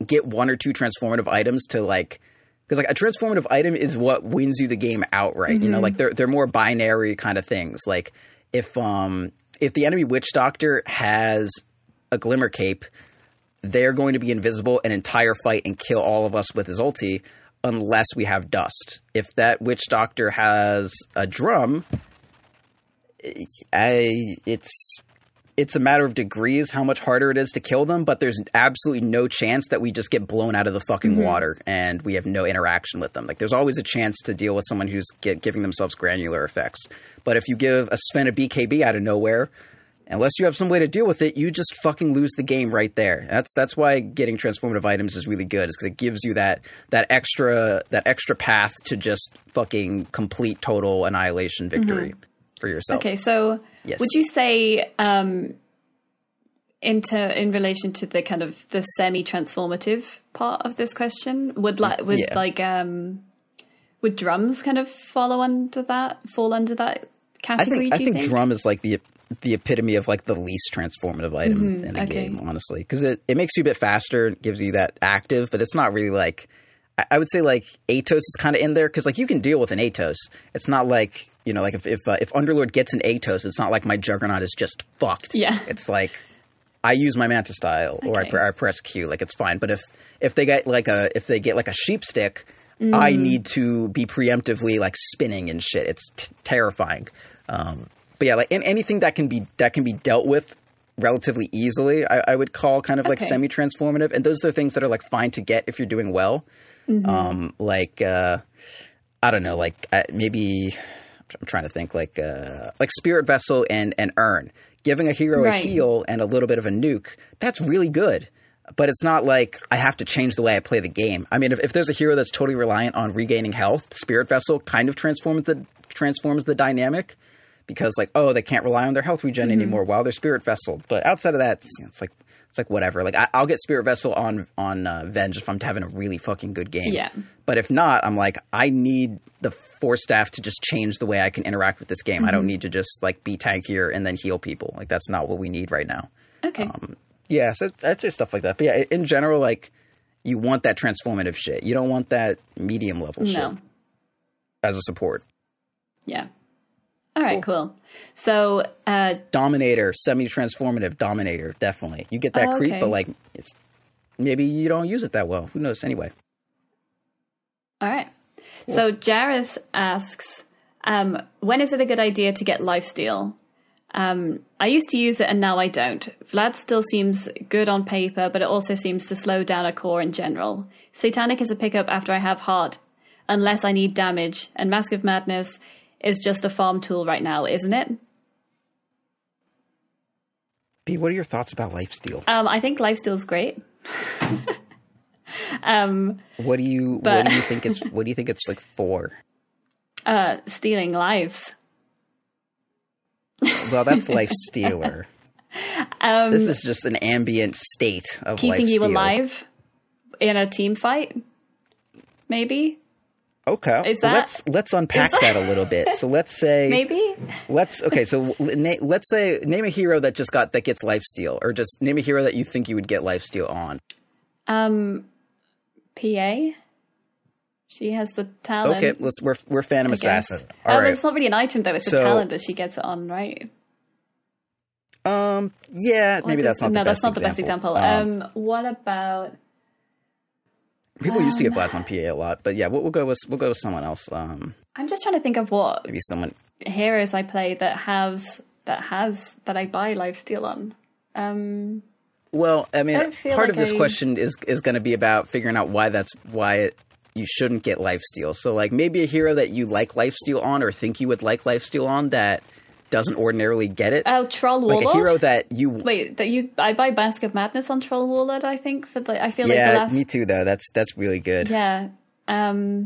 get one or two transformative items to like, because like a transformative item is what wins you the game outright. Like they're more binary kind of things. Like if the enemy Witch Doctor has a Glimmer Cape, they're going to be invisible an entire fight and kill all of us with his ulti, unless we have Dust. If that Witch Doctor has a drum, it's a matter of degrees how much harder it is to kill them, but there's absolutely no chance that we just get blown out of the fucking water and we have no interaction with them. Like there's always a chance to deal with someone who's giving themselves granular effects. But if you give a Sven a BKB out of nowhere, unless you have some way to deal with it, you just fucking lose the game right there. That's why getting transformative items is really good, is because it gives you that extra path to just fucking complete total annihilation victory for yourself. Okay, so would you say in relation to the kind of the semi-transformative part of this question, would drums kind of fall under that category? I think drum is like the epitome of like the least transformative item in a game, honestly, because it makes you a bit faster, gives you that active, but it's not really like, I would say like Atos is kind of in there because like you can deal with an Atos. It's not like, you know, like if Underlord gets an Atos, it's not like my Juggernaut is just fucked. Yeah. It's like I use my Manta style or I press Q, like it's fine. But if they get like a sheep stick, I need to be preemptively like spinning and shit. It's terrifying. But yeah, like anything that can be dealt with relatively easily, I would call kind of like semi-transformative. And those are the things that are like fine to get if you're doing well. I don't know, like maybe I'm trying to think like Spirit Vessel and Urn. Giving a hero a heal and a little bit of a nuke, that's really good. But it's not like I have to change the way I play the game. I mean, if there's a hero that's totally reliant on regaining health, Spirit Vessel kind of transforms the dynamic because, like, oh, they can't rely on their health regen anymore while they're Spirit Vessel. But outside of that, it's like whatever. Like I'll get Spirit Vessel on Venge if I'm having a really fucking good game. Yeah. But if not, I'm like, I need the Force Staff to just change the way I can interact with this game. I don't need to just like be tankier and then heal people. Like that's not what we need right now. Okay. Yeah, so I'd say stuff like that. But yeah, in general, like, you want that transformative shit. You don't want that medium level shit as a support. Yeah. All right, cool. So Dominator, semi-transformative Dominator, definitely. You get that creep, but like it's maybe you don't use it that well. Who knows? Anyway. All right. Cool. So Jairus asks, when is it a good idea to get Lifesteal? I used to use it and now I don't. Vlad still seems good on paper, but it also seems to slow down a core in general. Satanic is a pickup after I have heart, unless I need damage, and Mask of Madness is just a farm tool right now, isn't it? B, what are your thoughts about Lifesteal? I think Lifesteal's great. What do you think it's like for? Stealing lives. Well, that's Lifestealer. This is just an ambient state of keeping Lifesteal. You alive in a team fight, maybe. Okay, let's unpack that a little bit. So let's say maybe let's say name a hero that gets Lifesteal, or just name a hero that you think you would get Lifesteal on. PA. She has the talent. Okay, we're Phantom Assassin. All right. It's not really an item though. It's the talent that she gets it on, right? Yeah, maybe that's not the best example. What about? People used to get Vlads on PA a lot, but yeah, we'll go with someone else. I'm just trying to think of what maybe someone heroes I play that I buy Lifesteal on. Well, I mean, part of this question is going to be about figuring out why you shouldn't get Lifesteal. So, like, maybe a hero that you like Lifesteal on or think you would like Lifesteal on that doesn't ordinarily get it. Oh, Troll Warlord? Like a hero that you... I buy Mask of Madness on Troll Warlord, I think, I feel like the last... Yeah, me too, though. That's really good. Yeah. Yeah,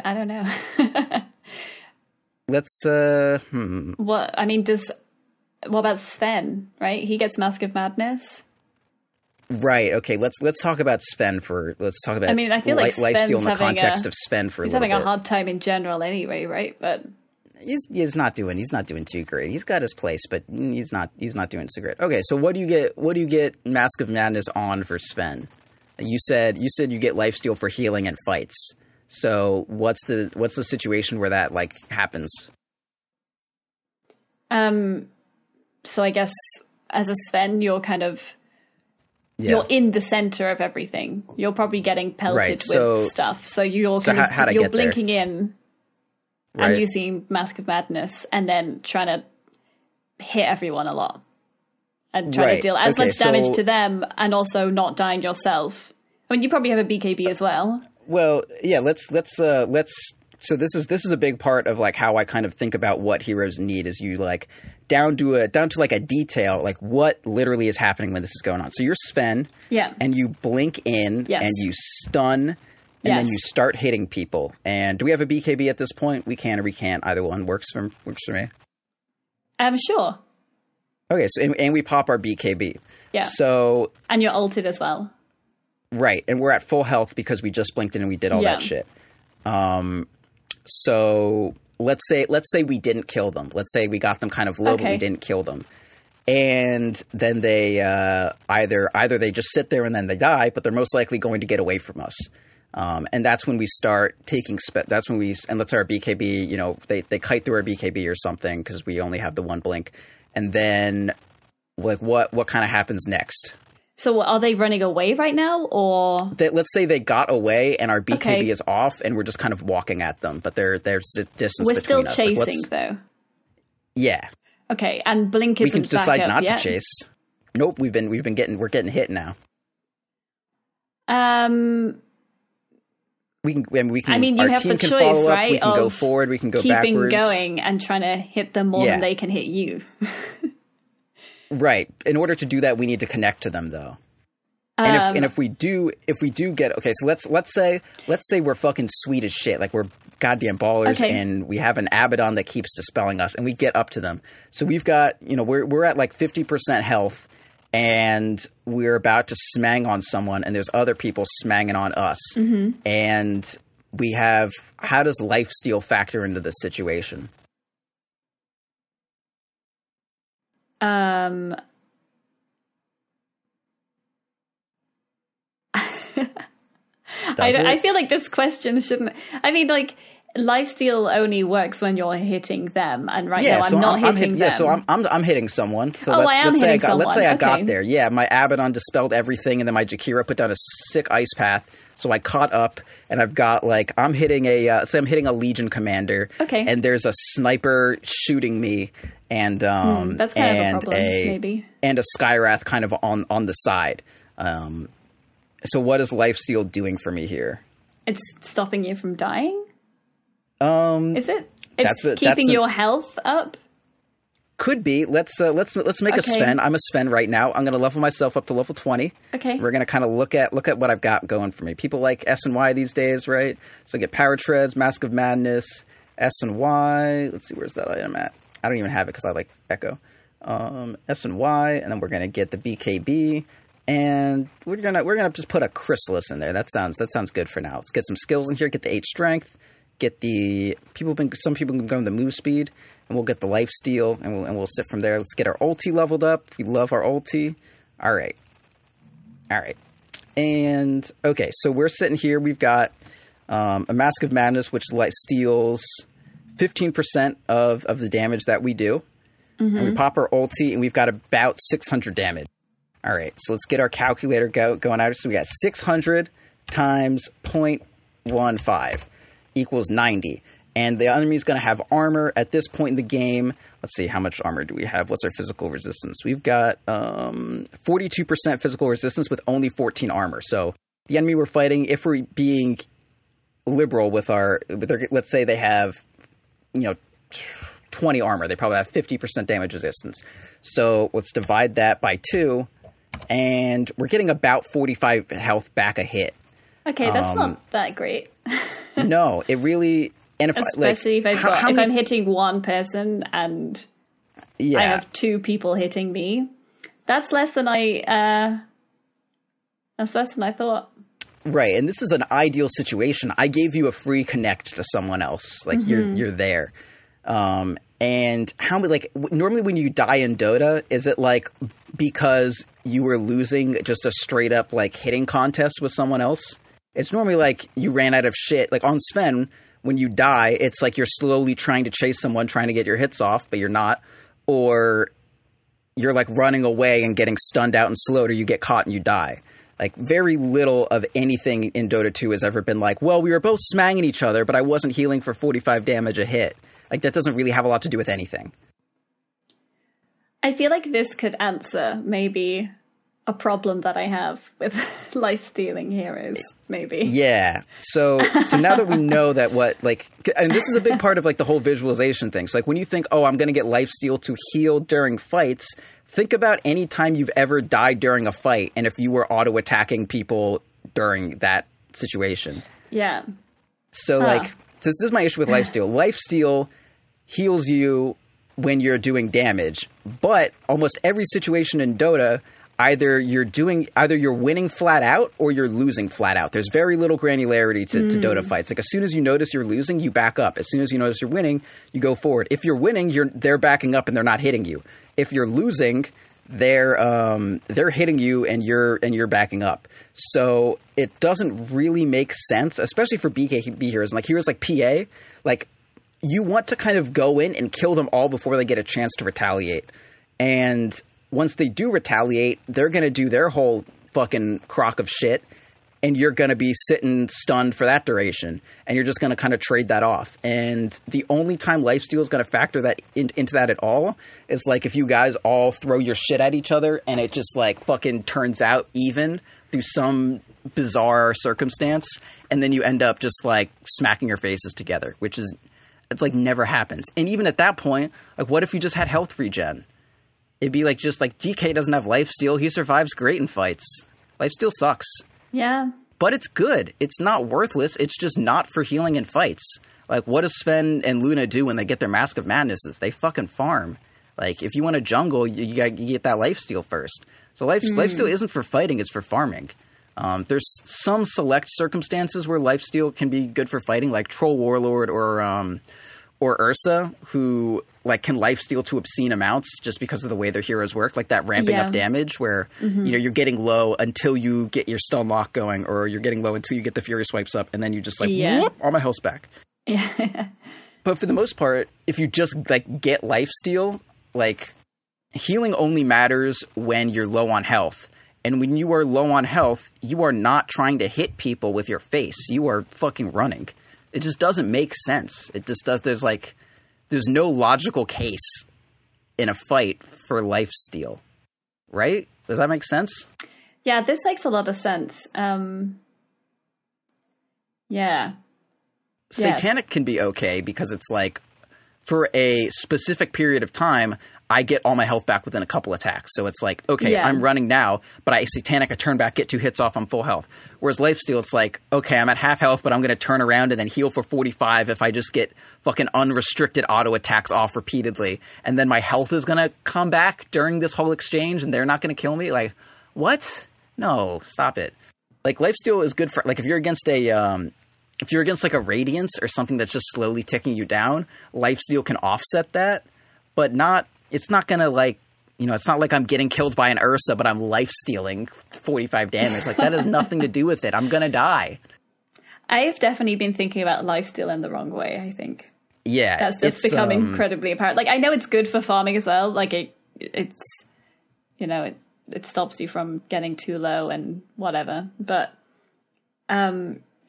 I don't know. Let's, What about Sven, right? He gets Mask of Madness. Right. Okay. Let's talk about Sven let's talk about. I mean, I feel like Lifesteal in the context of Sven for a little bit. He's having a hard time in general, anyway, right? But he's not doing too great. He's got his place, but he's not doing so great. Okay. So what do you get Mask of Madness on for Sven? You said you get Lifesteal for healing and fights. So what's the situation where that like happens? So I guess as a Sven, you're kind of. Yeah. You're in the center of everything. You're probably getting pelted with stuff. So you're blinking in and using Mask of Madness and then trying to hit everyone a lot and trying to deal as much damage to them and also not dying yourself. I mean, you probably have a BKB as well. Well, yeah, let's so this is a big part of like how I kind of think about what heroes need is you like down to like a detail, like what literally is happening when this is going on. So you're Sven, and you blink in, and you stun, and then you start hitting people. And do we have a BKB at this point? We can or we can't. Either one works for me. Sure. Okay, so and we pop our BKB. Yeah. So and you're ulted as well. Right, and we're at full health because we just blinked in and we did all that shit. So let's say we didn't kill them. Let's say we got them kind of low, but we didn't kill them. and then they either they just sit there and then they die, but they're most likely going to get away from us. And that's when we start taking that's when and let's say our BKB, you know, they kite through our BKB or something because we only have the one blink. And then like what kind of happens next? So are they running away right now, or let's say they got away and our BKB is off and we're just kind of walking at them, but there's a distance we're between us. We're still chasing though. Yeah. Okay, and blink isn't we can decide back up not yet? To chase. Nope, we're getting hit now. We can. I mean, you our have team the can choice, follow up. right? We can go forward. We can go backwards. Keeping going and trying to hit them more than they can hit you. Right. In order to do that, we need to connect to them, though. And if we do get so let's say we're fucking sweet as shit, like we're goddamn ballers, and we have an Abaddon that keeps dispelling us, and we get up to them. So we've got we're at like 50% health, and we're about to smang on someone, and there's other people smanging on us, and we have how does Lifesteal factor into this situation? I feel like this question shouldn't. I mean, like Lifesteal only works when you're hitting them, and now I'm not hitting them. Yeah, so I'm hitting someone. So let's say I got there. Yeah, my Abaddon dispelled everything, and then my Jakira put down a sick ice path. So I caught up, and I've got I'm hitting a Legion commander. Okay. And there's a sniper shooting me, and that's kind of a problem, maybe. And a Skywrath kind of on the side. So what is Lifesteal doing for me here? It's stopping you from dying? Is it? It's keeping your health up? Could be. Let's make a Sven. I'm a Sven right now. I'm going to level myself up to level 20. Okay. We're going to kind of look at what I've got going for me. People like S and Y these days, right? So I get Power Treads, Mask of Madness, S and Y. Let's see, where's that item at? I don't even have it because I like Echo. S and Y, and then we're going to get the BKB. And we're gonna just put a Chrysalis in there. That sounds good for now. Let's get some skills in here. Get the 8 strength. Get the some people can go the move speed, and we'll get the Lifesteal, and we'll sit from there. Let's get our ulti leveled up. We love our ulti. All right. And okay, so we're sitting here. We've got a Mask of Madness, which steals 15% of the damage that we do, and we pop our ulti, and we've got about 600 damage. All right, so let's get our calculator going out. So we got 600 times 0.15 equals 90. And the enemy's going to have armor at this point in the game. Let's see, how much armor do we have? What's our physical resistance? We've got 42% physical resistance with only 14 armor. So the enemy we're fighting, if we're being liberal with their, let's say they have, 20 armor. They probably have 50% damage resistance. So let's divide that by 2. And we're getting about 45 health back a hit. Okay, that's not that great. No, it really... And especially if I'm hitting one person and I have 2 people hitting me, that's less than I thought. Right, and this is an ideal situation. I gave you a free connect to someone else. Like you're there. And how normally when you die in Dota, is it because you were losing just a straight up hitting contest with someone else? It's normally you ran out of shit. Like on Sven, when you die, it's you're slowly trying to chase someone, trying to get your hits off, but you're not. Or you're running away and getting stunned out and slowed, or you get caught and you die. Very little of anything in Dota 2 has ever been well, we were both smanging each other, but I wasn't healing for 45 damage a hit. That doesn't really have a lot to do with anything. I feel like this could answer maybe a problem that I have with life-stealing heroes, maybe. Yeah. So now that we know that and this is a big part of the whole visualization thing. So when you think, I'm going to get Lifesteal to heal during fights, think about any time you've ever died during a fight and if you were auto-attacking people during that situation. Yeah. So this is my issue with Lifesteal. Lifesteal heals you when you're doing damage, but almost every situation in Dota, either you're winning flat out or you're losing flat out. There's very little granularity to Dota fights. Like as soon as you notice you're losing, you back up. As soon as you notice you're winning, you go forward. If you're winning, they're backing up and they're not hitting you. If you're losing, they're hitting you and you're backing up. So it doesn't really make sense, especially for BKB heroes. And like heroes like PA, like you want to kind of go in and kill them all before they get a chance to retaliate. And once they do retaliate, they're going to do their whole fucking crock of shit, and you're going to be sitting stunned for that duration, and you're just going to kind of trade that off. And the only time Lifesteal is going to factor that into that at all is like if you guys all throw your shit at each other and it just like fucking turns out even through some bizarre circumstance, and then you end up just like smacking your faces together, which is it's like never happens. And even at that point, like what if you just had health regen? It'd be like just like DK doesn't have Lifesteal. He survives great in fights. Lifesteal sucks. Yeah. But it's good. It's not worthless. It's just not for healing in fights. Like, what does Sven and Luna do when they get their Mask of Madnesses? They fucking farm. Like, if you want to jungle, you get that Lifesteal first. So Lifesteal isn't for fighting. It's for farming. There's some select circumstances where Lifesteal can be good for fighting, like Troll Warlord or Ursa, who like can lifesteal to obscene amounts just because of the way their heroes work, like that ramping up damage where you know you're getting low until you get your stun lock going, or you're getting low until you get the fury swipes up, and then you just like whoop, all my health's back. But for the most part, if you just like get lifesteal, like healing only matters when you're low on health. And when you are low on health, you are not trying to hit people with your face. You are fucking running. It just doesn't make sense. It just does. There's no logical case in a fight for lifesteal, right? Does that make sense? Yeah, this makes a lot of sense. Yeah. Satanic can be okay because it's like for a specific period of time, I get all my health back within a couple attacks. So it's like, okay, I'm running now, but I Satanic, I turn back, get 2 hits off, I'm full health. Whereas Lifesteal, it's like, okay, I'm at half health, but I'm going to turn around and then heal for 45 if I just get fucking unrestricted auto attacks off repeatedly. And then my health is going to come back during this whole exchange and they're not going to kill me. Like, what? No, stop it. Like, Lifesteal is good for, like, if you're against like a Radiance or something that's just slowly ticking you down, Lifesteal can offset that, but it's not going to like, you know, it's not like I'm getting killed by an Ursa, but I'm lifestealing 45 damage. Like that has nothing to do with it. I'm going to die. I've definitely been thinking about lifesteal in the wrong way, I think. Yeah. That's just become incredibly apparent. Like I know it's good for farming as well. Like it's, you know, it stops you from getting too low and whatever. But,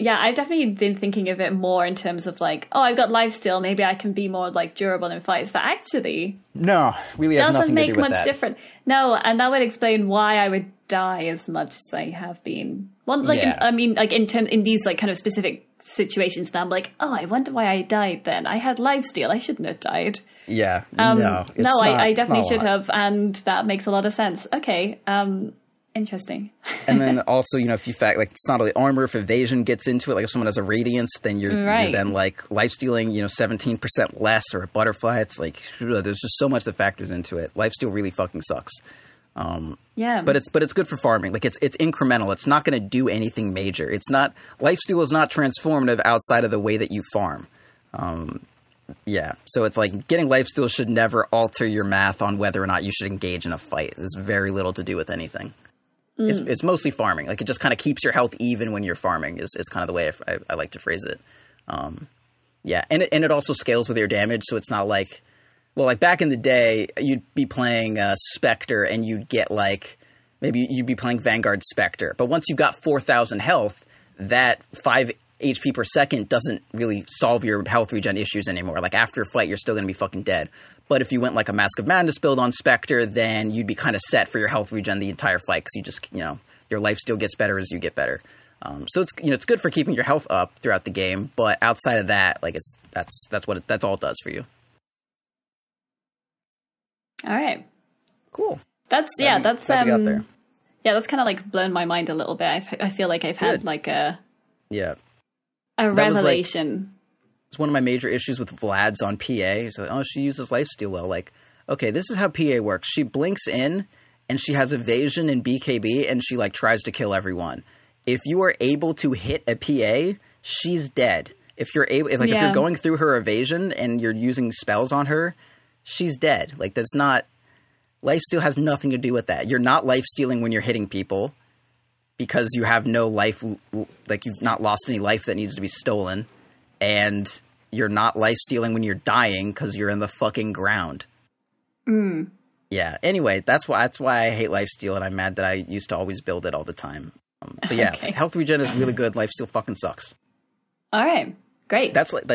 yeah, I've definitely been thinking of it more in terms of like, oh, I've got lifesteal, maybe I can be more like durable in fights. But actually, no, really has doesn't nothing to do make with much that. difference. No, and that would explain why I would die as much as I have been. Well, like in these like kind of specific situations, now I'm like, oh, I wonder why I died. Then I had lifesteal. I shouldn't have died. Yeah, I definitely should have, and that makes a lot of sense. Okay, interesting. And then also, you know, if you like it's not only armor, if evasion gets into it, like if someone has a radiance, then you're then like lifestealing, you know, 17% less, or a butterfly. It's like there's just so much that factors into it. Lifesteal really fucking sucks. But it's good for farming. Like it's incremental. It's not going to do anything major. It's not lifesteal is not transformative outside of the way that you farm. So it's like getting lifesteal should never alter your math on whether or not you should engage in a fight. There's very little to do with anything. It's mostly farming. Like it just kind of keeps your health even when you're farming is kind of the way I like to phrase it. And it also scales with your damage. So it's not like, well, like back in the day, you'd be playing Spectre and you'd get like, maybe you'd be playing Vanguard Spectre. But once you've got 4,000 health, that 5 HP per second doesn't really solve your health regen issues anymore. Like after a fight, you're still going to be fucking dead. But if you went like a Mask of Madness build on Spectre, then you'd be kind of set for your health regen the entire fight because you just, you know, your life still gets better as you get better. So it's, you know, it's good for keeping your health up throughout the game. But outside of that, like that's all it does for you. All right. Cool. That's kind of like blown my mind a little bit. I feel like I've had like a revelation. It's one of my major issues with Vlad's on PA. It's like, oh, she uses lifesteal well. Like, okay, this is how PA works. She blinks in, and she has evasion and BKB, and she like tries to kill everyone. If you are able to hit a PA, she's dead. If you're if you're going through her evasion and you're using spells on her, she's dead. Like, that's not... Lifesteal has nothing to do with that. You're not lifestealing when you're hitting people because you have no life... Like, you've not lost any life that needs to be stolen. And you're not lifestealing when you're dying because you're in the fucking ground. Yeah. Anyway, that's why I hate Lifesteal, and I'm mad that I used to always build it all the time. But yeah, health regen is really good. Lifesteal fucking sucks. All right. Great. That's like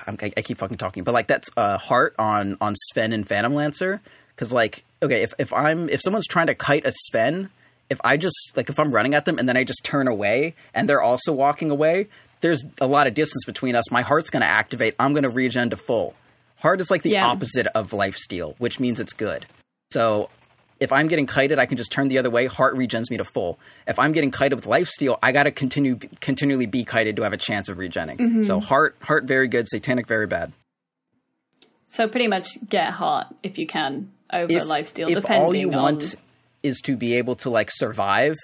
I keep fucking talking, but like that's heart on Sven and Phantom Lancer, because like, okay, if someone's trying to kite a Sven, if I'm running at them and then I just turn away and they're also walking away, there's a lot of distance between us. My heart's going to activate. I'm going to regen to full. Heart is like the opposite of Lifesteal, which means it's good. So if I'm getting kited, I can just turn the other way. Heart regens me to full. If I'm getting kited with Lifesteal, I got to continually be kited to have a chance of regenning. So heart very good. Satanic very bad. So pretty much get heart if you can over Lifesteal. If all you want is to be able to like survive,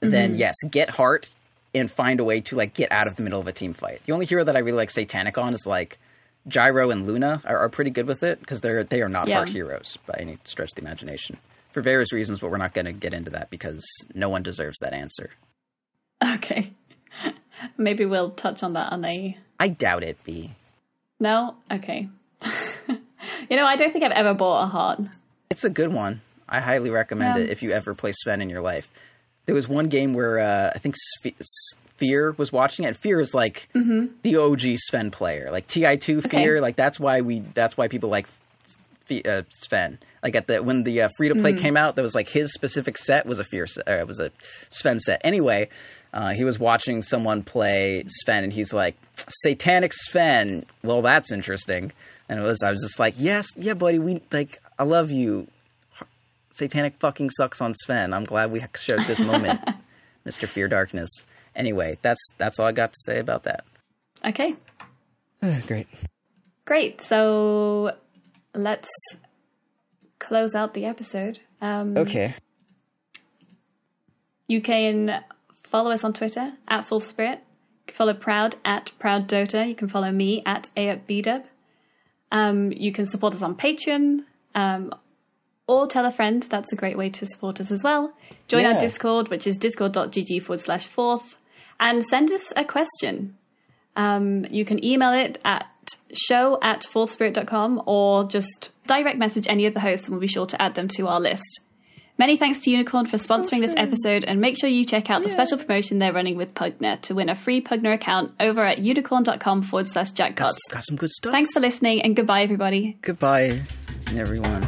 then yes, get heart and find a way to like get out of the middle of a team fight. The only hero that I really like Satanic on is like Gyro and Luna are pretty good with it because they are not heart heroes by any stretch of the imagination. For various reasons, but we're not going to get into that because no one deserves that answer. Okay. Maybe we'll touch on that on a... I doubt it, B. No? Okay. I don't think I've ever bought a heart. It's a good one. I highly recommend it if you ever play Sven in your life. There was one game where I think Fear was watching it. Fear is like the OG Sven player. Like TI2 Fear, like that's why people like Sven. Like when the free to play came out, that was like his specific set was it was a Sven set. Anyway, he was watching someone play Sven, and he's like, "Satanic Sven." Well, that's interesting. And I was just like, "Yes, yeah, buddy. I love you. Satanic fucking sucks on Sven. I'm glad we showed this moment, Mr. Fear Darkness." Anyway, that's all I got to say about that. Okay. Great. So let's close out the episode. Okay. You can follow us on Twitter at Full Spirit. You can follow Proud at Proud Dota. You can follow me at A@BDub. You can support us on Patreon. Or tell a friend. That's a great way to support us as well. Join our Discord, which is discord.gg/4th. And send us a question. You can email it at show@fourthspirit.com or just direct message any of the hosts and we'll be sure to add them to our list. Many thanks to Unicorn for sponsoring this episode, and make sure you check out the special promotion they're running with Pugner to win a free Pugner account over at unicorn.com/jackpots. Got some good stuff. Thanks for listening and goodbye, everybody. Goodbye, everyone.